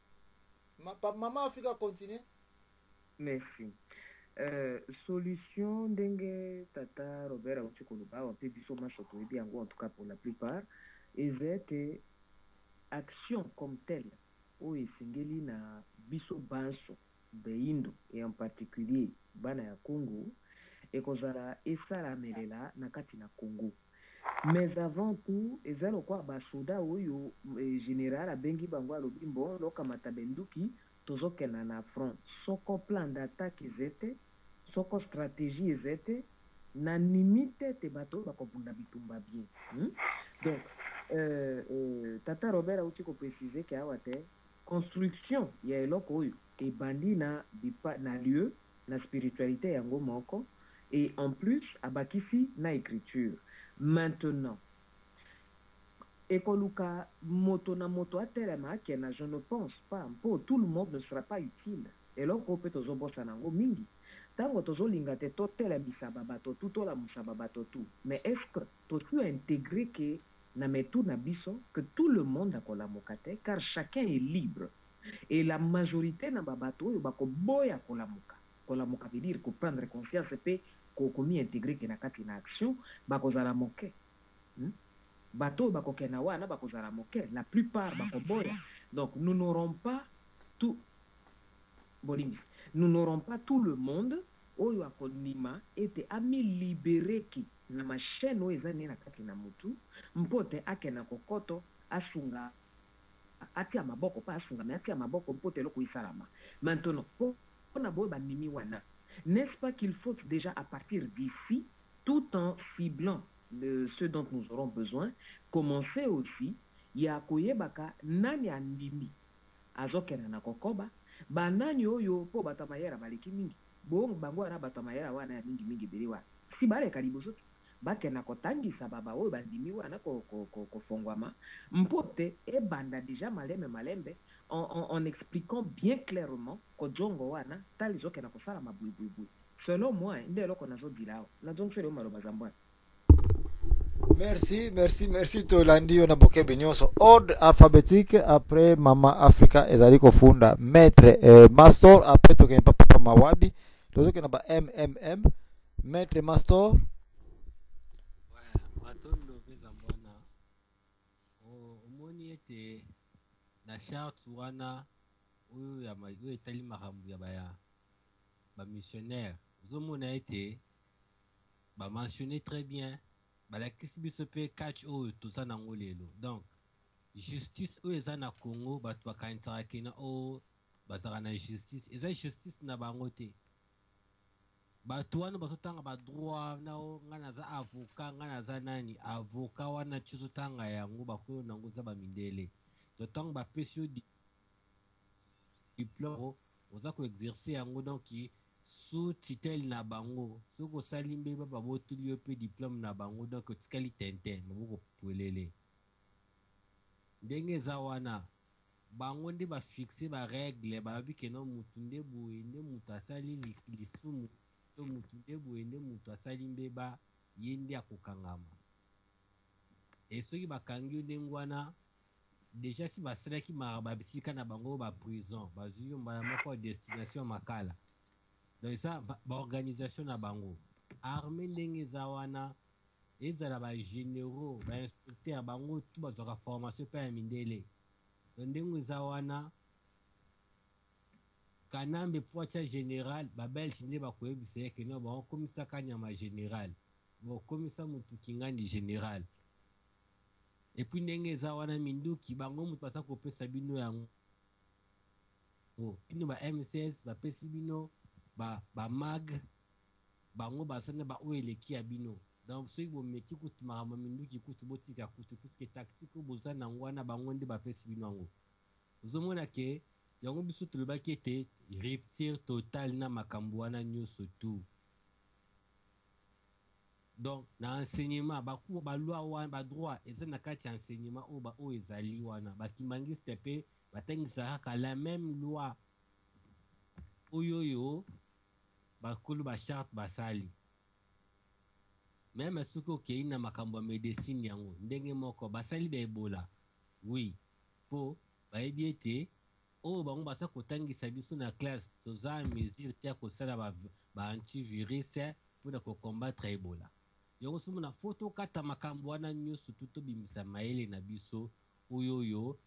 Mama Africa continue. Merci. Solution ndenge tata Robert Auchikoluba on peut biso machoto bien en tout cas pour la plupart ezete action comme telle o esengeli na biso banso beindo et en particulier bana ya Congo ekozala esala melela na kati na Congo mais avant tout ezalo kwa basoda oyo général abengi bango alobi mbo lokamata benduki tozokena na front soko plan d'attaque ezete soko stratégie ezete na limite te bato bakobunda bitumba bien donc tata Robert auti ko préciser que awate construction ya eloko oyo ebandi na lieu na spiritualité yango moko et en plus abakisi na écriture maintenant ekoluka moto na moto atelema akena je ne pense pas pour tout le monde ne sera pas utile eloko pe tozobosa nango mingi tango tozolinga te totelebisa babato tu tolamusa babato tu mais est-ce que totu intégré que na metu na biso que tout le monde akolamuka te car chacun est libre et la majorité na babato oyo bakoboya kolamuka veut dire ko prendre confiance pe komi intégré que na kati na action bakozala moke bato bakokena wana bakozala moke la plupart bakoboya donc nous n'aurons pas tout le monde oyo akonima ete ami libéré ki na machine oyo ezani na kati na mutu mpote akena kokoto asunga atia maboko pa asunga mais atia maboko mpote eloko isalama maintenant pona boye banimi wana n'est-ce pas qu'il faut déjà à partir d'ici tout en ciblant ce dont nous aurons besoin commencer aussi ya koyebaka nani andimi azokena na kokoba banani oyo po batamayera baleki mingi bongo bango wana batamayera wana ya mingi beli wana si baleka liboso bakena kotangisa baba oyo bandimi wana kofongwama mpote ebanda déjà malembe en expliquant bien clairement kojongo wana talizokena kosala mabuibui selon moi nde eloko nazodilao nazongifele maloba za mbwana. Merci Tolandi on a boké benyoso ordre alphabétique après Mama Africa ezali kofunda maître Mastor après token papa Mawabi tozoke na ba MMM maître Mastor atondo peza mbwana omoni ete na charte wana oyo etali makambo ya ba missionnaire ozomona ete mentionné très bien balakisi biso mpe catch oyo toza nango lelo donc justice oyo eza na Congo bato bakanisaka kena oyo bazalaka na justice eza justice na bango te bato wana bazotanga badroit nao ngai naza avocat ngai naza nani avocat wana ti ozotanga yango bakoyo nango eza bamindele to ntango bapesi yo diplôme oza koexerce yango donc sous titel na bango soki osali mbeba babotoli yo mpe diplôme na bango donc otikali tenten maboko pwelele ndenge eza wana bango nde bafixe barègle bayobi kena mutu nde boye nde mutu asali lisumu to mutu nde boye nde mutu asali mbeba ye nde akokangama. E soki bakangi yo ndenge wana déjà si basalaki babisika na bango baprison bazwi yo mbala moko destination makala donc eza baorganisation na bango armée ndenge eza wana ezala bagénéraux bainspecteur bango tu bazwaka formation mpe ya mindele donc ndenge eza wana kanambe po atya général babelge nde bakoyebisa yeke no bakomisaka nyama général bokomisa mutu kingandi général epuis ndenge eza wana minduki bango mutu baza kopesa bino yango bino ba M16 bapesi bino mag bango basana oyo eleki ya bino donc soki bomeki kutu makambo minduki kutu botika kutu puisque tactique oyo boza nango wana bango nde bapesi bino yango ozomona ke yango biso tolobaki ete rupture totale na makambo wana nyonso tu. Donc na enseignement baloi wana badroit eza na kati ya enseignement oyo ezali wana bakimangiste mpe batangisaka kaka la même loi oyo bakolo bacharte basali meme soki okei na makambo ya médecine yango ndenge moko basali baebola oui mpo bayebi ete oyo bango baza kotangisa biso na classe toza mesure te ya kosala ba-antivirus mpona kokombattre ebola yango somona fo tokata makambo wana nyonso tu tobimisa mayele na biso oyo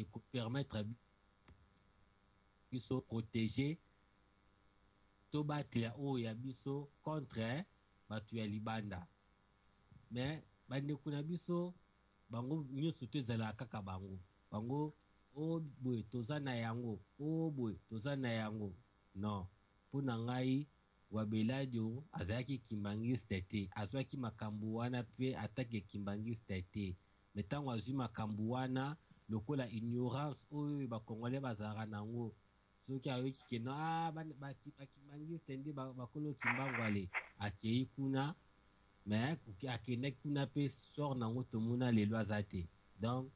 ekopermettre biso protéger tobatela oyo ya biso contre bato ya libanda mais bandeko na biso bango nyonso to ezalaka kaka bango boye toza na yango boye toza na yango non mpona ngai Wabeladio azalaki kimbangiste te azwaki makambo wana mpe atake kimbangiste te me ntango azwi makambo wana lokola ignorance oyo bakongole bazalaka nango soki ayoki keno bakimbangiste nde bakolo kimbangwale akei kuna me akendaki kuna mpe sor nango tomona lelo aza te donc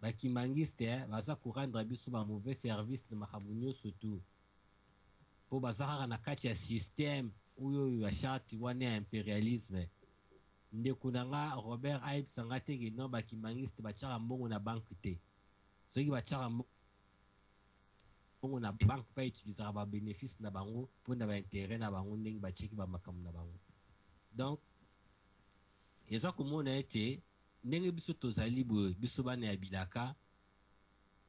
bakimbangiste baza korendre biso bamauvais service na makambo nyonso tu po baza kaka na kati ya système oyo ya charte wana ya impérialisme ndeko na nga Robert ayebisanga te keno bakimbangiste batiaka mbongo na banke te soki batiaka mbongo na banke mpe utilisaka babénéfice na bango mpona baintérêt na bango ndenge batiaki bamakambo na bango donc eza komona ete ndenge biso tozali boye biso bana ya bilaka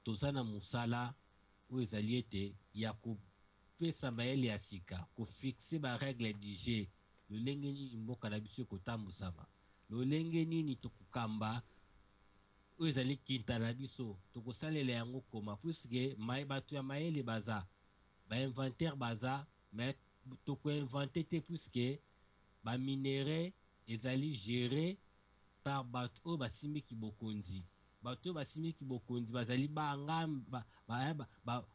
toza na mosala oyo ezali ete ya kopesa mayele ya sika kofixe barègle du jeu lolenge nini mboka na biso ekotambusama lolenge nini tokokamba oyo ezali kinta na biso tokosalela yango koma puisque bato ya mayele baza bainventaire baza mais tokoinvente te puisque baminere ezali géré par bato oyo basimbiki bokonzi bato oyo basimbiki bokonzi bazali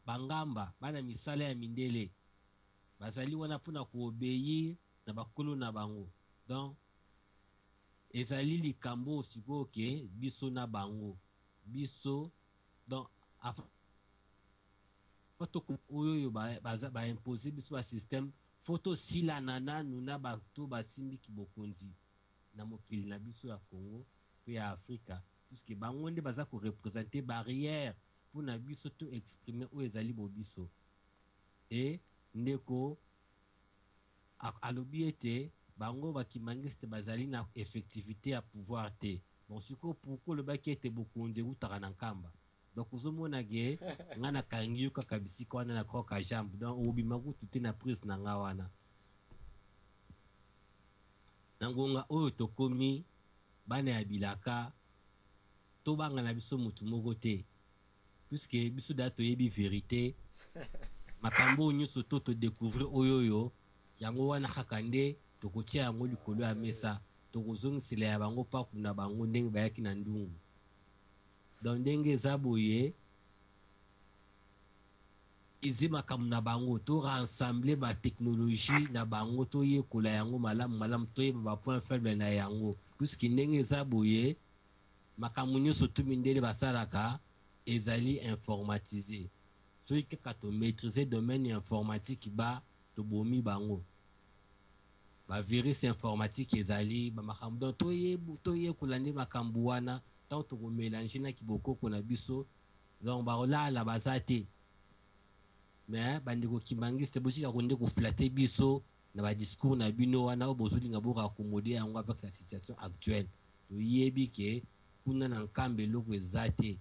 bangamba bana misala ya mindele bazali wana mpona koobéir na bakolo na bango donc ezali likambo sikoyo ke biso na bango biso donc oyo baimpose biso basystème fo tosilana nanu na bato basimbiki bokonzi na mokili na biso ya Congo mpe ya Afrika puisque bango nde baza korepresente barrière mpona biso to exprime oyo ezali bobiso e ndeko alobi ete bango bakimangiste bazali na effectivité ya pouvoir te bon sikoyo pourkoi olobaki ete bokonzi eutaka na nkamba donc ozomona ge nga nakangi yo kaka bisika wana na kroka jambe donc obima kutu te na prise na nga wana na ngonga oyo tokomi bana ya bilaka tobanga na biso mutu moko te puisque biso da toyebi vérité makambo oyo nyonso to todécouvrir oyoyo yango wana kaka nde tokotia yango likolo ya mesa tokozongisela ya bango paku na bango ndenge bayaki na ndungu donc ndenge eza boye izi makambo na bango to rassemble batechnologie na bango toyekola yango malamu toyeba bapoint faible na yango puisque ndenge eza boye makambo nyonso tu mindele basalaka ezali informatisé soki kaka tomaîtriser domaine informatique ba tobomi bango virus informatique ezali makambo donc toye kulandi makambo wana tant to mélanger na kiboko kona biso donc la bazate mais bandiko kimbangiste bosi ka konde ko flatter biso na ba discours na bino wana obozolinga boka accommoder yango avec la situation actuelle toyebi ke kuna na nkambe loko ezate.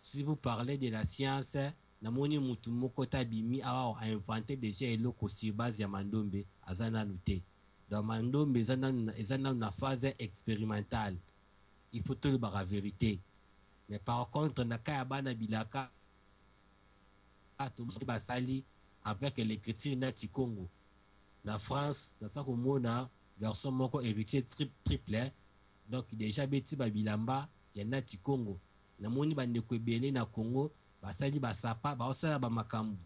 Si vous parlez de la science namoni mutu moko tabimi awa a inventé déjà eloko sur base ya mandombe azana luté dans mandombe ezana na phase expérimentale. Il faut tout le la vérité. Mais par contre na kaya bana bilaka to basali avec l'écriture na Tikongo na France na sa komona garçon moko héritier triple donc déjà beti babilamba ya na Tikongo namoni bandeko ebele na Congo basali basapa baosala ba makambu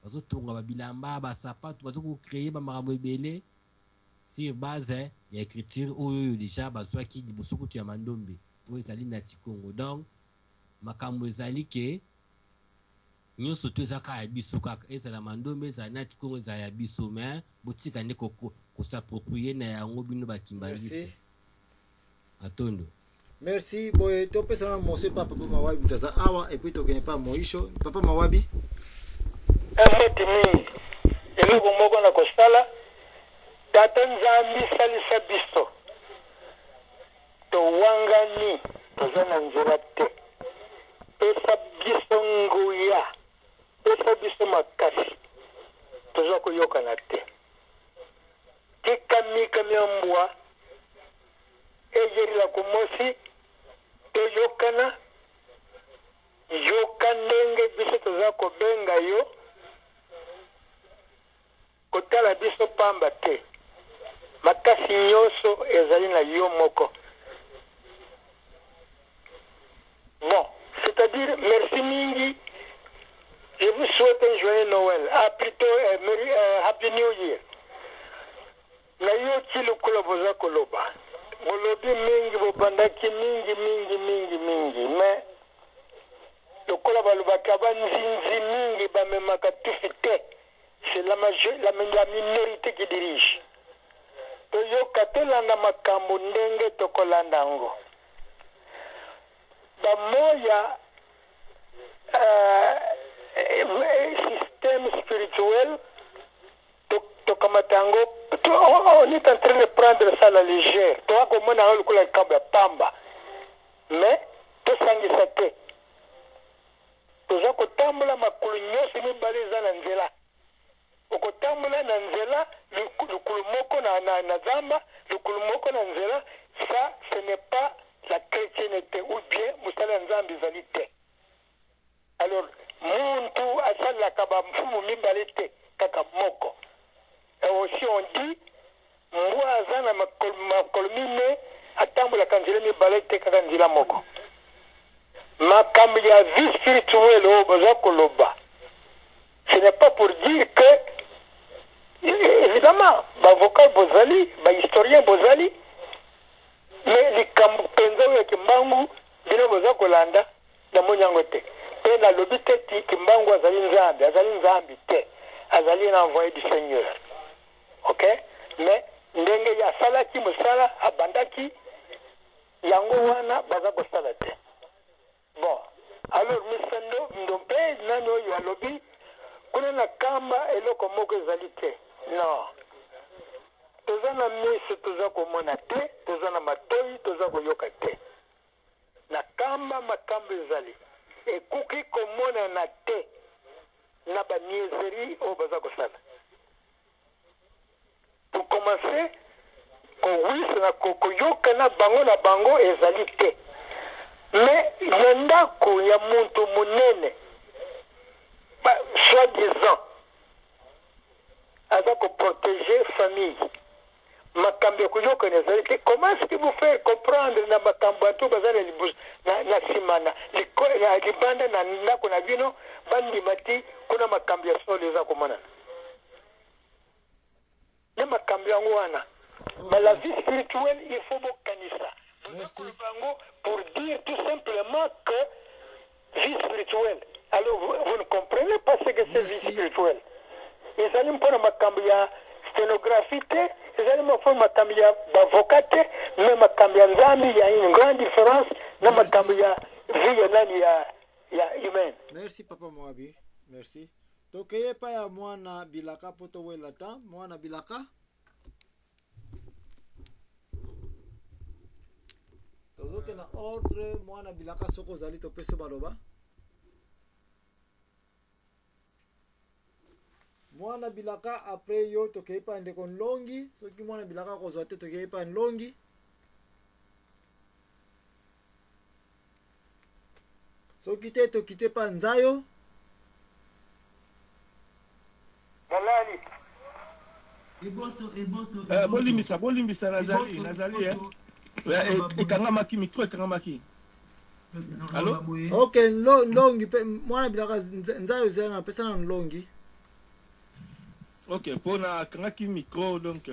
bazotonga babilamba basapa bazo créer ba makambu ebele sur base ya écriture oyo déjà bazwaki liboso ya mandombe oyo ezali na Tikongo. Donc makambu ezali ke nyonso to ezaka ya biso kaka ezala mandombe ezala na Tikongo ezala ya biso mais botika nde s'approprier na yango bino bakimbalisi atondo. Merci boy topesa na mose papa Mawabi mtaza awa et puis tokene pa moisho papa Mawabi amati mingi eloko moko na kosala tata nzambi salisa biso towangani toza na nzela te pesa biso nguya pesa biso makasi toza koyokana te tikamikami ya mbwa ejerila kumosi toyokana yoka ndenge biso toza kobenga yo kotala biso pamba te makasi nyonso ezali na yo moko. Bon, c'est-à-dire merci mingi, je vous souhaite un joyeux Noël, plutôt Happy New Year. Na yo chilo kula boza koloba bolobi mingi bobandaki mingi mais lokola balobaka banzinzi mingi bamemaka tufi te. C'est la minorité qui dirige. Toyoka tolanda makambo ndenge tokolanda ngo bamoya système spirituel tokamatango on est en train de prendre ça à la légère. Toi comme on a le kamba pamba mais tosangisa te toza kotambola makulu nyonso mibale eza na nzela okotambola na nzela lukulu moko na zamba lukulu moko na nzela. Ça ce n'est pas la chrétienté ou bien musala nzambi ezali te. Alors muntu asalaka bamfumu mibale te kaka moko. Et aussi on dit mbwa aza na makolo mine atambolaka nzela mibale te kaka nzela moko. Makambo ya vie spirituelle oyo boza koloba ce n'est pas pour dire que évidemment bavocat bozali bahistorien bozali mais likambo mpenza oyo ya kimbangu bino boza kolanda na monyango te mpe nalobi te ti kimbangu azali nzambi te azali na envoyé du Seigneur. Ok, mais ndenge ya asalaki mosala abandaki yango wana baza kosala te. Bon, alors misendo ndompe nani oyo alobi kuna na kamba eloko moko ezali te. Non, toza na miso toza komona te, toza na matoi toza koyoka te. Na kamba makambo ezali ekuki komona na te na baniezeri oyo baza kosala. Pour commencer kowisa na koyoka na bango ezali te. Mais na ndako ya muntu munene soi-disant aza koprotéger famille makambo ya koyoka ezali te. Comment est-ce que vous faire comprendre na makambo ato baza na nsima na libanda na ndako na bino bandima ti kuna makambo ya solo eza komonana ne makambo yango wana. Mais la vie spirituelle il faut bokanisa pour dire tout simplement que vie spirituelle. Alors vous ne comprenez pas ce que c'est vie spirituelle. Ezali mpona makambo ya stenographie te ezali mafo makambo ya bavoka te me makambo ya nzambi ya une grande différence na makambo ya vie ya nani ya humaine. Merci papa Moabi, merci. Tokeye pa ya mwana bilaka poto wela ta mwana bilaka tozoke na ordre mwana bilaka soko ozali topesa baloba mwana bilaka après yo tokeye pa ndeko nlongi soki mwana bilaka kozwa te tokeye pa nlongi soki te tokite pa nzayo Malali bolimbisa nazali ekangamaki mikro ekangamaki allo ok nlongi pe mwana bilaka nzayo ezali na pesa na nlongi ok mpona akangaki micro donc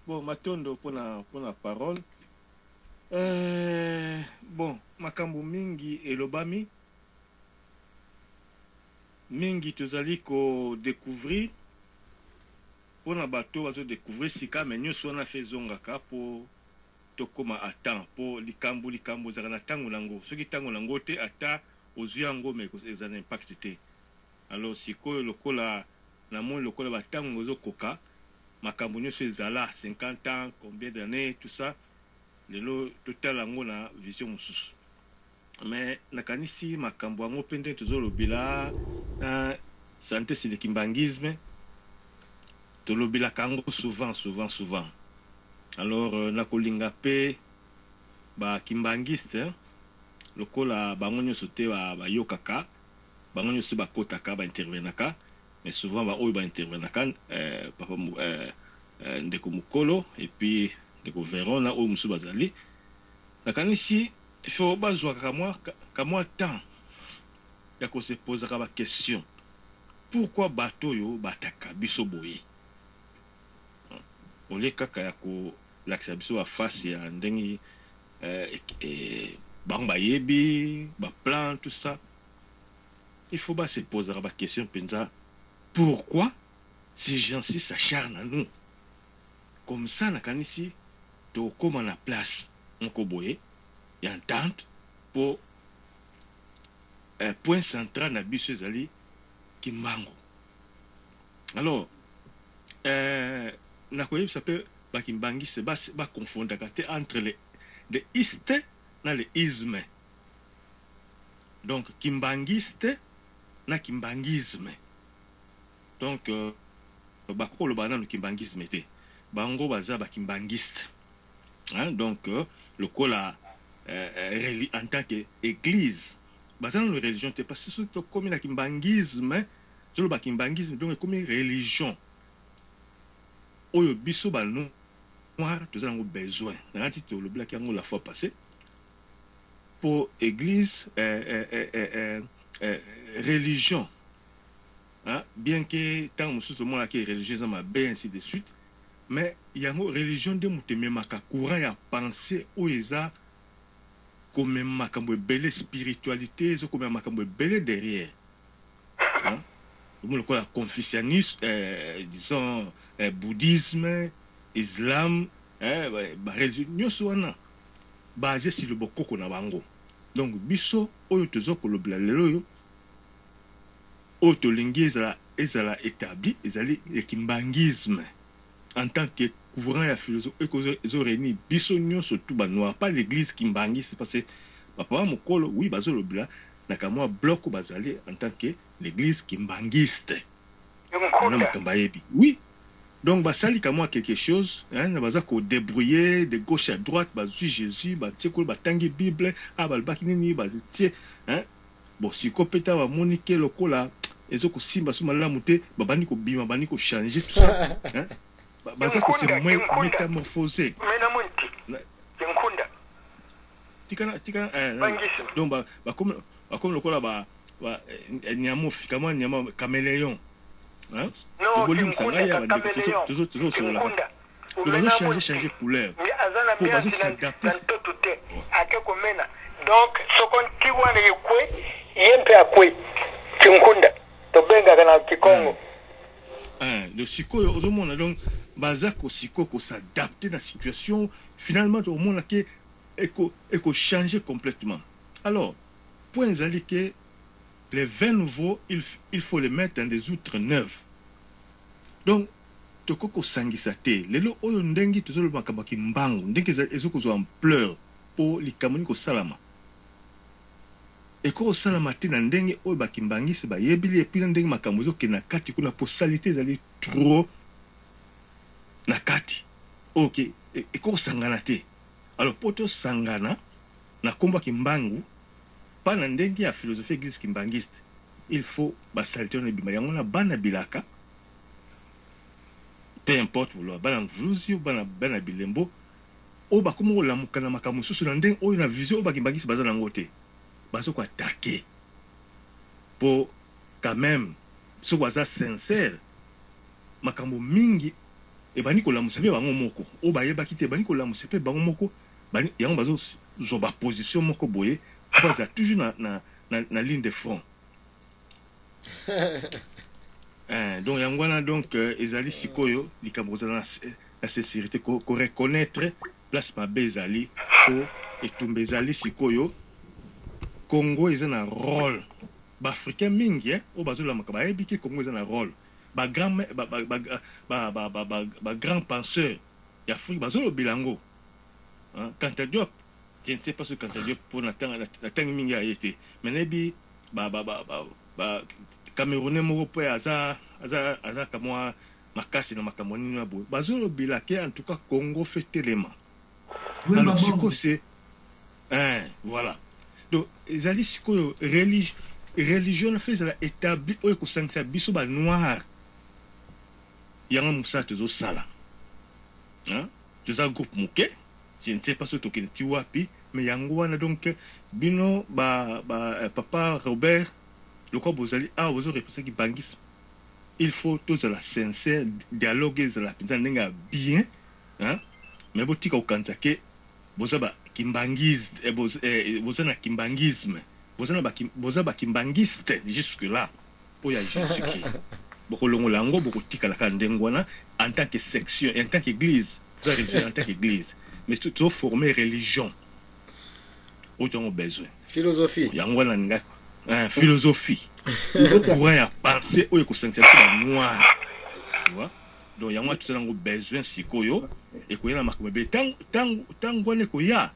bon matondo mpona parole bon makambo mingi elobami mingi tozali kodécouvrir mpona bato bazodécouvrir sika me nyonso wana fe ezongaka mpo tokóma atan mpo likambo ezalaka na ntango nango soki ntango nango te ata ozwi yango me eza na impact te alors sikoyo lokola namoni lokola batango ezokoka makambo nyonso ezala 50 ans combien d'années tout ça lelo totala yango na vision mosusu mais nakanisi makambo yango mpe nde tozolobela na santé sur le kimbangisme tolobelaka yango souvent alors nakolinga mpe bakimbangiste lokola bango nyonso te bayokaka bango nyonso bakotaka baintervenaka mais souvent oyo baintervenaka papa ndeko mokolo et puis ndeko verona oyo mosusu bazali nakanisi fo bazwaka kamwa temps ya kosepozaka baquestion pourquoi bato oyo bataka biso boye ole kaka ya kolakisa biso bafase ya ndenge bango bayebi baplan tout ça il faut basepozaka baquestion mpenza pourquoi ces gens-ci s'acharnent à nous comme ça nakanisi tokóma na place moko boye ya entente pour point central na biso ezali kimbangu alors nakoyebisa mpe bakimbangiste bakonfondaka te entre le iste na le isme donc kimbangiste na kimbangisme donc bakoloba nano kimbangisme te bango baza bakimbangiste donc lokola en tant que église baza nano religion te parce que soki tokomi na kimbangisme toloba kimbangisme donc ekomi religion oyo biso banoir toza nango besoin nakati tolobelaki yango la fois passée pour église religion bien que tant mosusu tomonaki religion eza mabe ainsi de suite mais yango religion nde moto ememaka courant ya pensée oyo eza komema makambo ebele spiritualité ezokomema makambo ebele derrière omo lokola confucianisme disons bouddhisme islam bareligion nyonso wana base sur le bokoko na bango donc biso oyo tozokolobela lelo oyo tolingi ezala établi ezali ekimbangisme en tant que courant ya philosophie ezoréunir biso nyonso tout banoir pas l'église kimbangiste parce que papa mokolo oui bazolobela na kamwa bloc bazali en tant que l'église kimbangiste na makambo ayebi oui donc basali kamwa quelque chose na baza kodébrouiller de gauche à droite bazwi jésus batie kolo batangi bible balobaki nini batie bon siko peta bamoni ke lokola ezokosimba so malamu te babandi kobima babandi kochanger tout ça baza kose métamorphosé tika donc bakomi lokola nyamo kamwa nyamo caméléon changer couleur pour bazo s'adapter donc sokonti wana ekwe yempe akwe kinkunda tobengaka na kikongo le sikoyo ozomona donc baza kosiko s'adapter à la situation finalement au monde que eko changer complètement. Alors point ezali que les vins nouveaux il faut les mettre dans des outres neuves. Donc toko kosangisa te lelo oyo ndengi tozoloba makabaki mbangu ndenge ezokozwa ampleur po likamoni kosalama eko kosalama te na ndenge oyo bakimbangisi bayebili epi na ndenge makambo ezokende na kati kuna po salite ezali trop na kati ok eko kosangana te. Alors po tosangana na kombo kimbangu pa na ndenge ya philosophie église kimbangiste il faut basalite na bima yango na bana bilaka peu importe vouloir bana mvuzi ou bana bilembo o bakomo lamuka na makambo susu na ndenge oyo na vision o bakimbangisi baza nango te bazo ko attaquer pour quand même so baza sincère makambo mingi e bani ko lamusa pe bango moko o bayebaki te bani ko lamusa pe bango moko bani yango bazo zo ba position moko boye baza toujours na ligne de front. Donc yangwana donc ezali sikoyo likambo za la sécurité ko reconnaître place mabe ezali ko etumba ezali sikoyo Congo eza na rôle ba africain mingi o bazola makaba ebiki Congo eza na rôle ba grand penseur ya Afrique bazolo bilango quand Diop je ne sais pas ce quand Diop pour na tanga mingi a été mais nebi ba Camerounais moko po aza kamwa makasi na makamoni na bo bazolo bilake en tout cas Congo fait tellement alors siko c'est voilà donc ezali siko religion fait la établi oyo ko sangisa biso ba noir yango musa tezo sala tezo groupe muke je ne sais pas ce token tiwapi mais yango wana donc bino papa Robert le quoi vous allez vous représenter qui bangisme il faut tous la sincère dialoguer la pinza bien mais botika okantake bozaba kimbangiste bozana kimbangisme bozaba kimbangiste jusque là pour ya Jésus-Christ bokolongo lango bokotika la kandengwana en tant que section en tant qu'église en tant qu'église mais tout former religion autant besoin philosophie yangwana nga philosophie courant ya pensée oyo kosensibiliser ba noir tu vois donc yango tout ça besoin sikoyo et koyana makambo be tango ne koya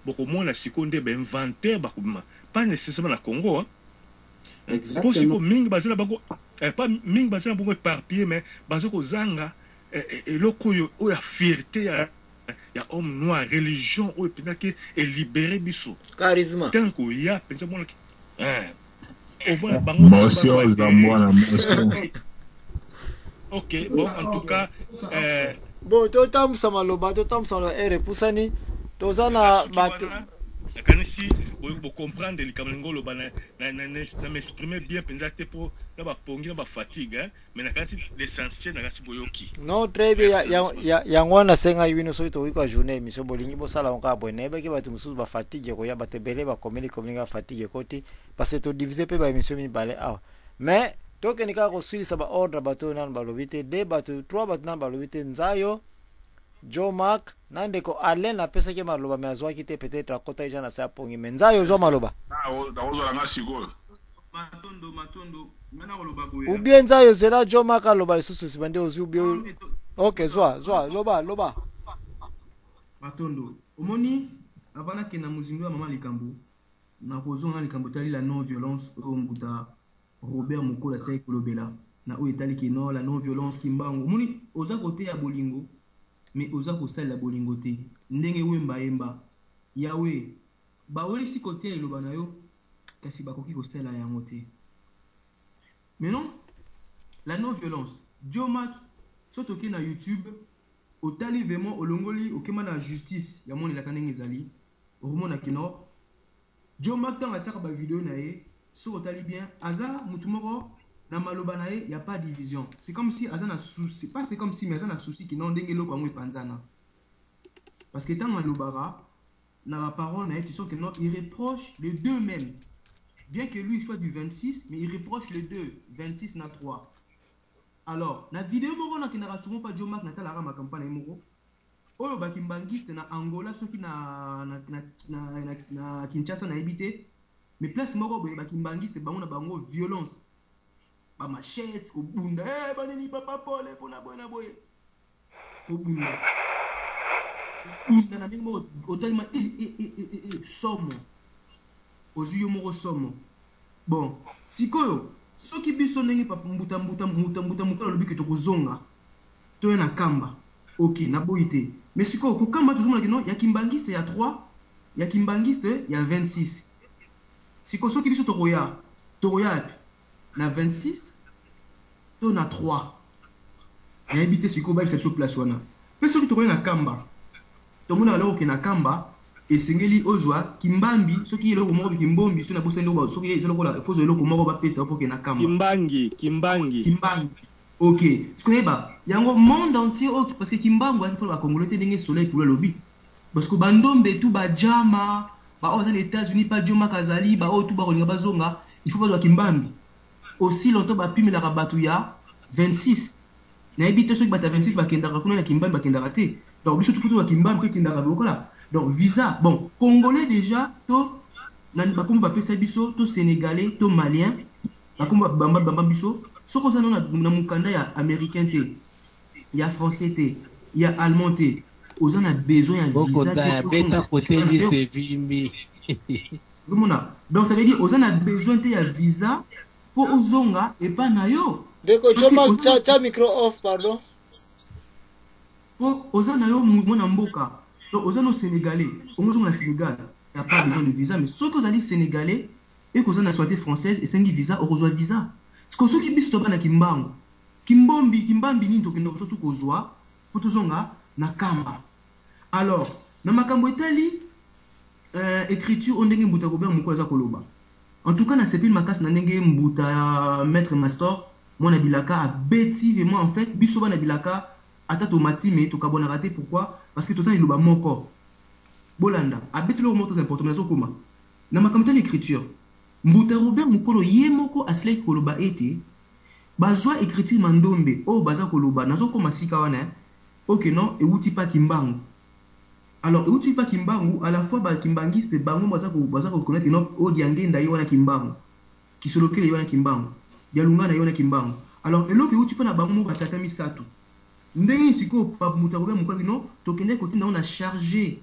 bokomona sikonde ba inventaire bakuma pas nécessairement na Congo exactement mingi bazela bako pas mingi bazela bako éparpillé mais bazoko zanga et lokoyo oya fierté ya homme noir religion oyo pinake et libérer biso charisme tant koya penza mona ok bon en tout cas bon totambusa maloba repusani tozana bato kanisi bo comprendre likamlingo loba na m'exprimer bien penza te po na ba pongi na ba fatigue mais na kanisi l'essentiel na kanisi boyoki non très bien yango na senga yino so to wiko journée mission bolingi bo sala onka bonne ba ke bato mususu ba fatigue ko ya batebele ba komeli komlinga fatigue koti parce que to diviser pe ba mission mi balé mais toke nika ko silisa ba ordre bato nan balobite de bato 3 bato nan balobite nzayo Joe Mark nande ko Allen na pesa ke maloba me azwa kite peut-être akota ija na sa pongi menzayo zo maloba daozo nga siko matondo mena koloba boya ou bien nzayo zela Joe Mark aloba lisusu sibande ozubi OK zwa loba matondo omoni abana ke na muzingo ya mama likambo na kozonga likambo tali la non violence o mbuta Robert Mukola sai kolobela na o etali ke non la non violence kimbango omoni oza côté ya bolingo mais oza kosala bolingo te ndenge wemba yemba yawe baweli si côté eloba na yo kasi bakoki kosala yango te. Maintenant la non violence Joe Mark soto ke na YouTube otali vraiment olongoli okema na justice ya moni la kanenge ezali romona kino Joe Mark tanga tsaka ba vidéo na ye so otali bien aza mutu moko na maloba na ye y a pas de division. C'est comme si azana souci, pas c'est comme si mais azana souci qui non ndenge loko yango epanzana. Parce que tant malobara na la parole na ye tu sens que non il reproche les deux mêmes. Bien que lui soit du 26 mais il reproche les deux 26 na 3. Alors, na vidéo moko na kinaka tumo pa Jomak na tala ma campagne moko. Oyo bakimbangiste na Angola soki na Kinshasa na ebité. Mais place moko boye bakimbangiste bango na bango violence. Ba machette ko bunda banini papa pole pona bona boye. Ko bunda. Bunda na ndimo otalima somo. Ozuyo moko somo. Bon, sikoyo soki biso ndenge papa mbuta mukala lobi ke tokozonga to na kamba. OK, na boité. Mais sikoyo ko kamba toujours na kino ya kimbangiste ya 3, ya kimbangiste ya 26. Sikoyo soki biso tokoya na 26 to na 3. Na ebité sikoyo ba exception place wana. Mais soki tokoya na kamba. To mona loko ke na kamba esengeli ozwa kimbambi soki eloko moko kimbombi so na bosa eloko soki ezelo kola fozo eloko moko ba pesa po ke na kamba kimbangi OK sikoneba yango monde entier OK parce que kimbangu aki pour ba congolais te ndenge soleil pour le lobby parce que bandombe tout ba jama ba aux États-Unis pas Joma Kazali ba tout ba kolinga bazonga il faut pas kimbambi aussi longtemps ba pimela ka batu ya 26 na ebite soki bata 26 ba kendaka kuna na kimbambi ba kendaka te donc biso tout faut ba kimbambi ko kendaka bokola. Donc visa, bon, Congolais déjà, to bakumba pesa biso, to Sénégalais, to Malien, bakumba bamba biso, soko ça na mukanda ya américain te, ya français te, ya allemand te, aux on a besoin ya visa. Beta côté ni sevimbi. Donc ça veut dire aux on a besoin te ya visa pour ozonga et pas na yo. Deko choma cha micro off pardon. Pour aux on a yo mona mboka. Donc, aux gens sénégalais, on est au Sénégal, il n'y a pas besoin de visa, mais ceux qui sont sénégalais et qui ont la nationalité française et qui ont visa, on reçoit visa. Ce que ceux qui sont na Kimbangu, Kimbombi, ni to kendo so ko zwa, pour zonga na kamba. Alors, na makambo etali écriture on ndenge mbuta ko bien moko za koloba. En tout cas, na sepil makas na ndenge mbuta maître Mastor, mon abilaka a bêti vraiment en fait, biso ba na bilaka ata tomati mais to kabona raté pourquoi parce que tout ça il loba moko bolanda abeti lo moto important mais okoma na makamta l'écriture mbuta Robert Mukolo yemoko aslay koloba ete bazwa écriture mandombe o baza koloba nazo koma sika wana OK non et uti pa kimbangu alors uti pa kimbangu à la fois ba kimbangiste bango baza ko connaître non o diangenda yo wana kimbangu kisolokele yo wana kimbangu dialunga na yo wana kimbangu alors eloko uti pa na bango batata misatu ndenge siko pa muta Robert Mukolo no tokende côté na on a chargé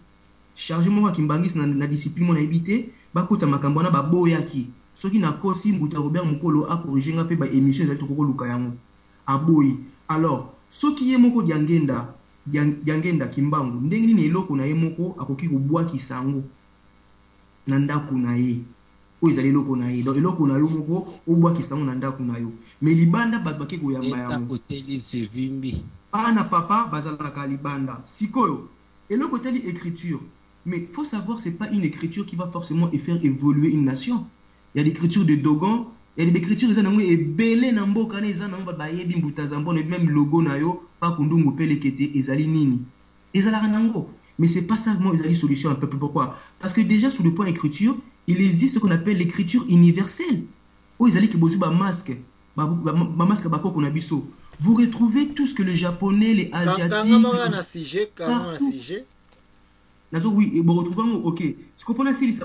mo kimbangis na discipline mon habité ba kota makambo na ba boyaki soki na kosi muta Robert Mukolo a corriger nga pe ba émission za tokoko luka yango aboyi alors soki ye moko diangenda kimbangu ndenge ni eloko na ye moko akoki kubwa kisango na ndaku na ye o ezali eloko na ye donc eloko na yo moko obwa kisango na ndaku na yo mais libanda ba bake ko yamba yango hôtel sevimbi Pana papa bazalaka libanda. Sikoyo. Et le côté de l'écriture. Mais faut savoir c'est pas une écriture qui va forcément faire évoluer une nation. Il y a l'écriture de Dogon, il y a des écritures qui sont belé na mboka na ezana ba yebi mbuta zambo même logo na yo pa kundungu pele kete ezali nini. Ezala nango. Mais c'est pas ça moi ezali solution un peu pourquoi? Parce que déjà sous le point écriture, il existe ce qu'on appelle l'écriture universelle. Où ezali ki bozu ba masque. Ba masque ba koko na biso. Vous retrouvez tout ce que les Japonais, les Asiatiques... Oui, vous retrouvez... OK. Ce qu'on a dit,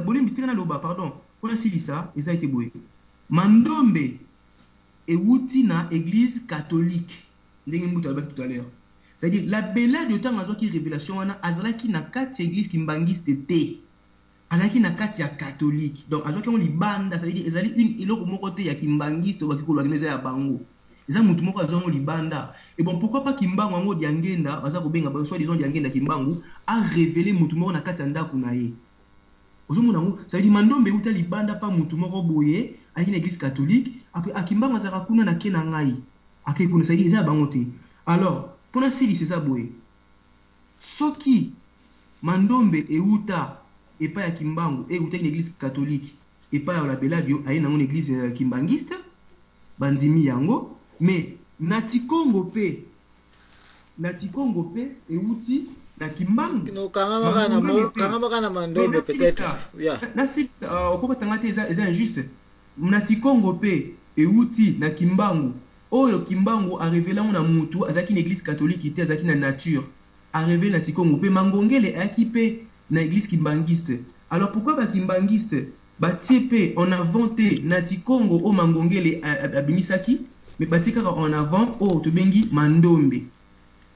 pardon. On a dit ça, et ça a été beau. Mandombe et Woutina, église catholique. Tout à l'heure. C'est-à-dire, la belle de temps, qui révélation, azalaki na kati église qui mbangiste té. Azalaki na kati ya catholique. Donc, azalaki on li banda, c'est-à-dire, ezali une iloko mokote ya kimbangiste, ou bakiko l'organisé ya bango. Eza mutu moko azongo libanda et bon pourquoi pas kimbangu ngo diangenda baza ko benga ba soit disons diangenda kimbangu a révélé mutu moko na kati ndaku na ye ozomona ngo ça veut dire mandombe uta libanda pa mutu moko boye a une église catholique après akimbangu azaka kuna na kena ngai akay kuna ça veut dire eza bango te alors pour na sili c'est ça boye soki mandombe e uta et pas ya kimbangu et uta une église catholique et pas la beladio a une église kimbangiste bandimi yango. Mais nati Congo pe et outi na kimbangu no kanga na mandombe peut-être yeah na si okoko tangate eza injuste nati Congo pe et outi na kimbangu oyo Kimbangu a révélé na mutu azaki une église catholique ité azaki na nature a révélé na Tikongo pe Mangongele équipé na église kimbangiste. Alors pourquoi ba kimbangiste ba tiepé en avant te na Tikongo o Mangongele abimisaki mais ba tikaka en avant o to bengi Mandombe.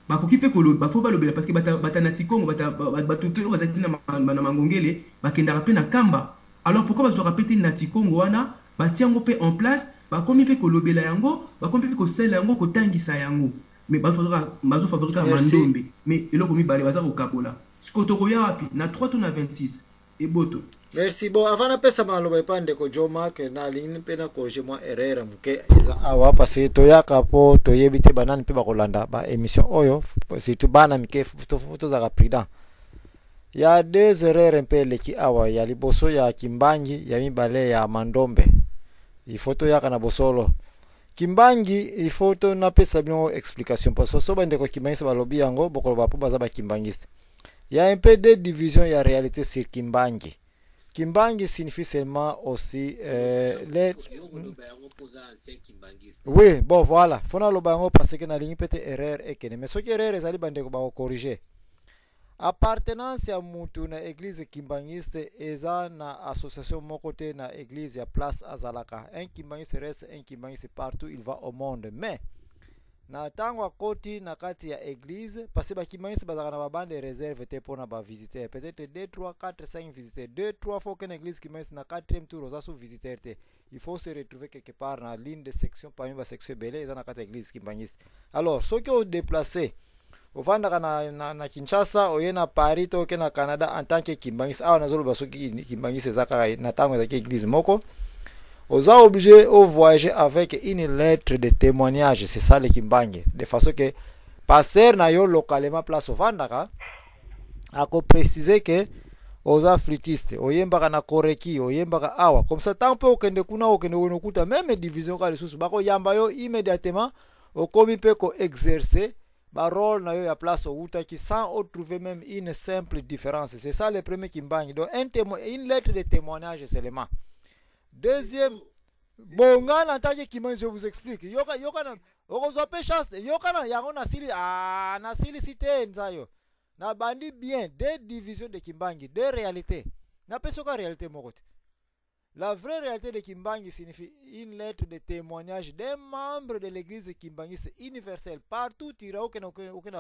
Ba kokipe kolo ba faut ba lobela parce que bata na Tikongo bata pe bazaki na Mangongele ba kendaka pe na Kamba. Alors pourquoi ba zo répéter na Tikongo wana ba tiango pe en place ba komi pe kolobela yango ba komi pe ko sela yango ko tangisa yango mais ba fabriquer Mandombe mais eloko mi bale baza ko kabola skotoko ya wapi na 3 to na 26 et boto. Merci. Bon, avant de passer à l'obépande de Joma, que na ligne pena corriger moi erreur mke iza awa parce que toya kapo toyebite banane pe bakolanda ba émission oyo c'est tout bana mke photo za prida. Il y a des erreurs un peu leki awa ya liboso ya Kimbangi ya mibale ya Mandombe. Il faut toya kana bosolo. Kimbangi il faut to na pesa bien explication parce que so bande ko Kimbangi sa balobi yango bokolo bapo baza ba Kimbangiste. Il y a un peu de division ya réalité sur Kimbangi. Kimbangi signifie seulement aussi les... Oui, bon voilà. Fona lobango parce que na ligne peut-être erreur et que mais ce qui erreur ezali bande ko ba corriger. Appartenance ya mutu na église kimbangiste eza na association mokote na église ya place azalaka. Un kimbangiste reste un kimbangiste partout il va au monde. Mais na tango koti na kati ya église parce que ba kimbangiste bazaka na babande réserve te pona ba visiteurs. Peut-être 2 3 4 5 visiteurs. 2 3 fois que l'église kimbangiste na 4e tour oza sous visiteurs te. Il faut se retrouver quelque part na ligne de section parmi ba section belé eza na kati ya église kimbangiste. Alors ceux qui ont déplacé ovanda na Kinshasa oye na Paris to ke na Canada en tant que kimbangiste awa nazolo basoki kimbangiste zaka na tango za église moko oza obligé au voyager avec une lettre de témoignage. C'est ça le Kimbangi de façon que passer na yo localement place ovanda ka ako préciser que oza flûtiste oyembaka na koreki oyembaka awa comme ça tant peu okende kuna okende wonokuta même division ka lisusu bako yamba yo immédiatement okomi pe ko exercer ba rôle na yo ya place outa qui sans trouver même une simple différence. C'est ça le premier Kimbangi. Donc une lettre de témoignage seulement. Deuxième bonga na tant que Kimbangi je vous explique. Yoka na okozo pe chance yoka na yango na sili na sili cité nzayo. Na bandi bien deux divisions de Kimbangi, deux réalités. Na pesoka réalité mokote. La vraie réalité de Kimbangi signifie une lettre de témoignage d'un membre de l'église kimbangiste universelle. Partout, tu iras au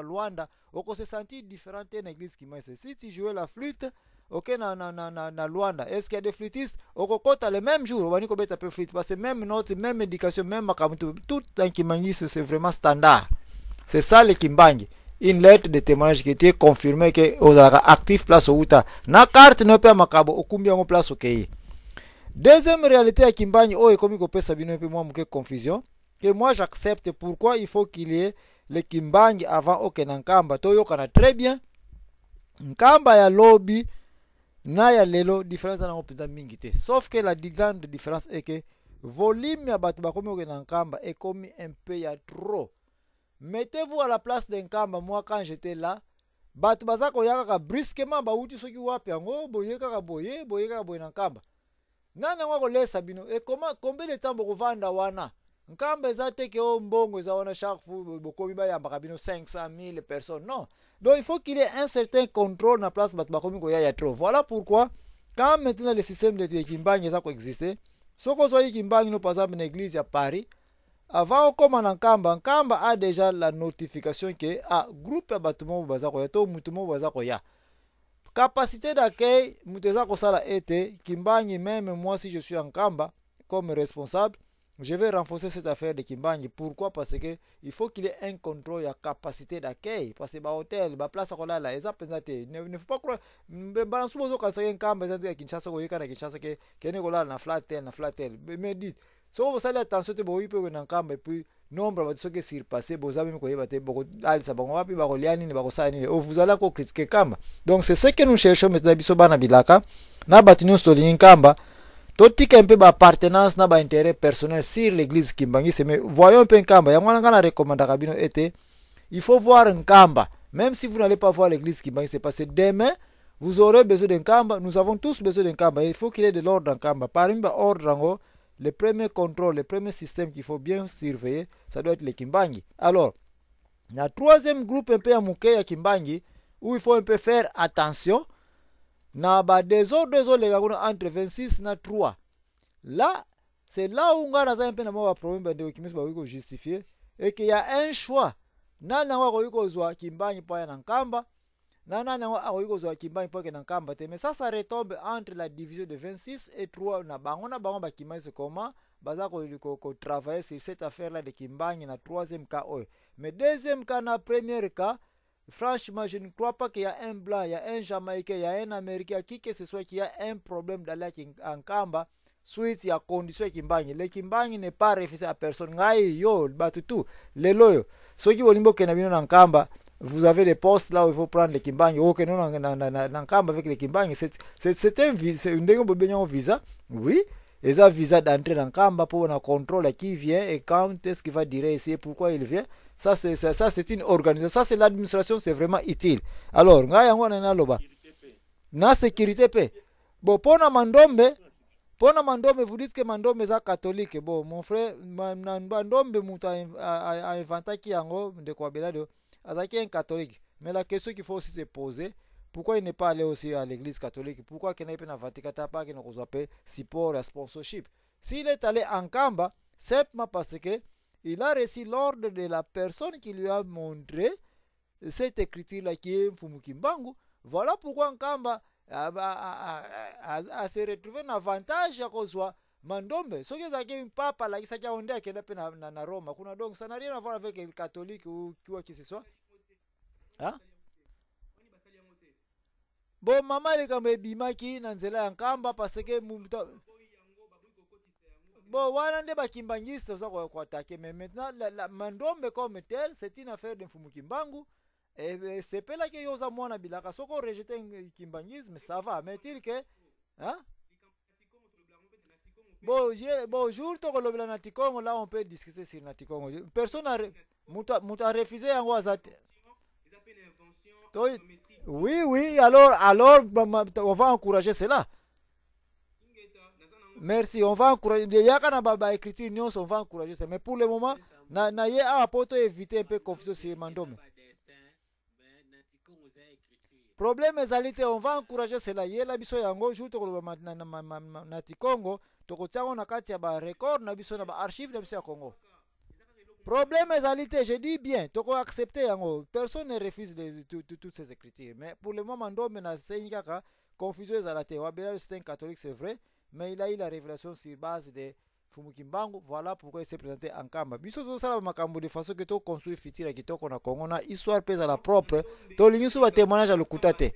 Luanda, on se sentit différent de l'église kimbangiste. Si tu jouais la flûte, na Luanda, est-ce qu'il y a des flûtistes? Au Kokota, le même jour, on va dire que flûte, parce que même note, même éducation, même makamutu, tout en kimbangiste, c'est vraiment standard. C'est ça le Kimbangi. Une lettre de témoignage qui était confirmée que on a actif place au Uta. Na carte ne peut makabo, au combien on place au Kei. Deuxième réalité à Kimbangi, oh, et comme il peut s'abîmer un peu moins, confusion, que moi j'accepte pourquoi il faut qu'il y ait le Kimbangi avant aucun Nkamba. Toyo kana très bien. Nkamba ya lobby, na ya lelo, différence na opéda mingite. Sauf que la grande différence est que volume ya batu bakomi aucun Nkamba est comme un peu ya trop. Mettez-vous à la place d'un Nkamba, moi quand j'étais là, batu bazako yaka brusquement, ba uti soki wapi yango, boye kaka boye na Nkamba. Nana wako lesa bino et combien de temps boko vanda wana nkamba ezate ke o mbongo eza wana chaque fois bokomi ba yamba bino 500,000 personnes non. Donc il faut qu'il y ait un certain contrôle na place batu bakomi ko ya trop. Voilà pourquoi quand maintenant le système de Kimbangi eza ko exister soko zo Kimbangi no par exemple na église à Paris avant comme en Nkamba a déjà la notification que groupe ya batu mo baza ko ya to mutu mo baza ko ya capacité d'accueil, Mouteza Kosala était, Kimbangi, même moi si je suis en Kamba, comme responsable, je vais renforcer cette affaire de Kimbangi. Pourquoi? Parce que il faut qu'il y ait un contrôle, il y a capacité d'accueil. Parce que bah hôtel, bah place à là, ils appellent ne faut pas croire, balance vous quand c'est un Kamba, ils ont Kinshasa, ou Kinshasa, qui est na flatel. Mais dites, si vous allez attention, vous pouvez vous en Kamba, et puis, nombre de ceux qui s'y passent, vous avez beaucoup vous allez encore critiquer Kamba. Donc c'est ce que nous cherchons maintenant, Bisobana Bilaka, na batinu stolin Kamba, tout un peu d'appartenance, na intérêt personnel sur l'église Kimbangi, mais voyons un peu Kamba, y'a recommandé Rabino était, il faut voir un Kamba, même si vous n'allez pas voir l'église Kimbangi, c'est parce que demain, vous aurez besoin d'un Kamba, nous avons tous besoin d'un Kamba, il faut qu'il y ait de l'ordre en Kamba, parmi l'ordre le premier contrôle, le premier système qu'il faut bien surveiller, ça doit être les Kimbangi. Alors, la troisième groupe un peu à Mouké à Kimbangi, où il faut un peu faire attention, na ba désordre entre 26 na 3. Là, c'est là où on a un peu de problème de qui justifier et qu'il y a un choix. Nana wa koyuko Kimbangi pa na Nkamba, nana wa koyuko Kimbangi pa na Nkamba te, mais ça retombe entre la division de 26 et 3 na bango ba Kimbangi c'est comment baza ko travailler sur cette affaire là de Kimbangi na troisième cas. Mais deuxième cas na premier cas, franchement, je ne crois pas qu'il y a un blanc, il y a un Jamaïcain, il y a un Américain, qui que ce soit qui a un problème d'aller en Nkamba, suite à condition Kimbangi. Le Kimbangi n'est pas refusé à personne. Ngai yo, batutu, les loyo. Ceux qui veulent que en Nkamba, vous avez des postes là où il faut prendre les Kimbangi. Oh, que non, en Nkamba avec les Kimbangi, c'est un visa, un visa, oui. Et ça, visa d'entrer en Nkamba pour un contrôle qui vient et quand est-ce qu'il va dire ici, pourquoi il vient. Ça, c'est une organisation. Ça, c'est l'administration, c'est vraiment utile. Alors, na sécurité paix. Bon, pour Mandombe, vous dites que Mandombe est catholique. Bon, mon frère, Mandombe a inventé qui est de quoi belado, un catholique. Mais la question qu'il faut aussi se poser, pourquoi il n'est pas allé aussi à l'église catholique? Pourquoi il n'est pas à qu'il n'a pas support à sponsorship? S'il est allé en Kamba, c'est parce que il a reçu l'ordre de la personne qui lui a montré cette écriture-là qui est Mfumukimbangu. Voilà pourquoi Nkamba a se retrouvé un avantage à cause de Mandombe. Ce qui est un papa là, qui s'est dit qu'il est na Rome. Donc ça n'a rien à voir avec le catholique ou quoi que ce soit. Hein? Bon, maman, elle est comme Bimaki, Nanzela Nkamba, parce que bon, voilà des bakimbangistes kwa attaquer, mais maintenant la Mandombe comme tel, c'est une affaire de Mfumukimbangu. Et c'est pas là que yoza mwana bilaka soko rejeter kimbangisme, ça va, mais il que hein? Bon, jour to kolobela na Tikongo, là on peut discuter sur na Tikongo. Personne a muta refusé yango azate. Oui, alors on va encourager cela. Merci, on va encourager. Il y a quand baba écriture news, on va encourager ça. Mais pour le moment, na ye a poto éviter un peu confusion sur Mandome. Problème est on va encourager cela. Il y a la biso yango jour to na Tikongo, to ko tiango na kati ya ba record na biso na ba archive na biso ya Congo. Problème est je dis bien, to ko accepter yango. Personne ne refuse toutes ces écritures. Mais pour le moment Mandome na senyaka confusion ezalate. Wabela c'est un catholique, c'est vrai. Mais il a eu la révélation sur base de Mfumukimbangu. Voilà pourquoi il s'est présenté en Kamba. Biso ça la makambo de façon que tu construis fitira qui toko na Congo na histoire pèse à la propre. To lingisu ba témoignage à le kutate.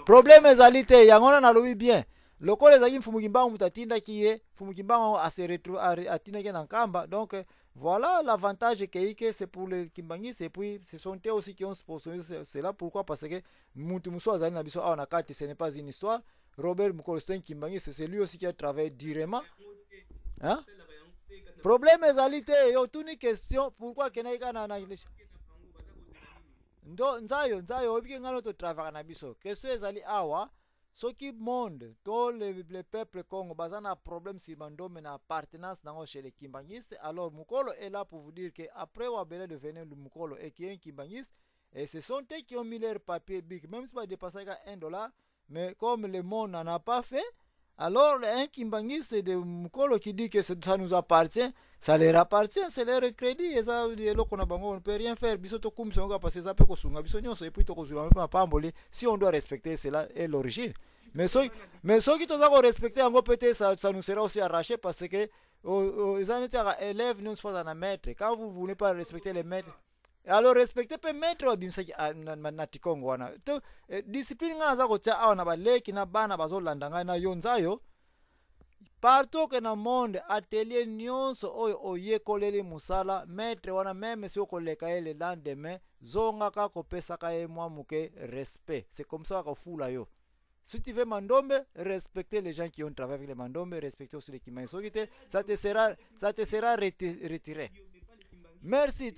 Problème ezalite yangona na lobi bien. Loko les akim Mfumukimbangu mutatinda kiye Mfumukimbangu a se retrouve à tineke na Kamba. Donc voilà l'avantage que c'est pour les Kimbangistes et puis ce sont eux aussi qui ont sponsorisé cela. Pourquoi? Parce que mutu muso azali na biso na kati, ce n'est pas une histoire. Robert Mukolosten Kimbangi, c'est lui aussi qui a travaillé durement. Hein? Problème ezalité, yo tuni question, pourquoi kenaika na nzayo obiki ngalo to travailler na biso. Question ezali awa, ce qui monde, tout le peuple Congo bazana problème si Mandome na appartenance nango chez les Kimbangistes. Alors Mukolo est là pour vous dire que après Wabele devenir le Mukolo et qui est un Kimbangiste, et ce sont eux qui ont mis leur papier big, même si pas dépassé à $1. Mais comme le monde n'en a pas fait, alors un Kimbangiste de Mukolo qui dit que ça nous appartient, ça leur appartient, c'est leur crédit. Et ça, on ne peut rien faire. Si on doit respecter cela et l'origine. Mais ceux qui doivent respecter, peut-être ça nous sera aussi arraché parce que les élèves nous font un maître. Quand vous ne voulez pas respecter les maîtres, alors respectez pe maître bimsaki na Tikongo wana to discipline ngana za ko tia awa na baleki na bana bazolanda ngai na yonzayo partout que na monde atelier nyonso oyo oyekoleli musala maître wana même si okoleka ele lendemain zonga ka kopesa ka ye mwa muke respect. C'est comme ça qu'on fout là yo. Si tu veux Mandombe, respecter les gens qui ont travaillé avec les Mandombe, respecter aussi les Kimbangi. Ça te sera retiré. Merci.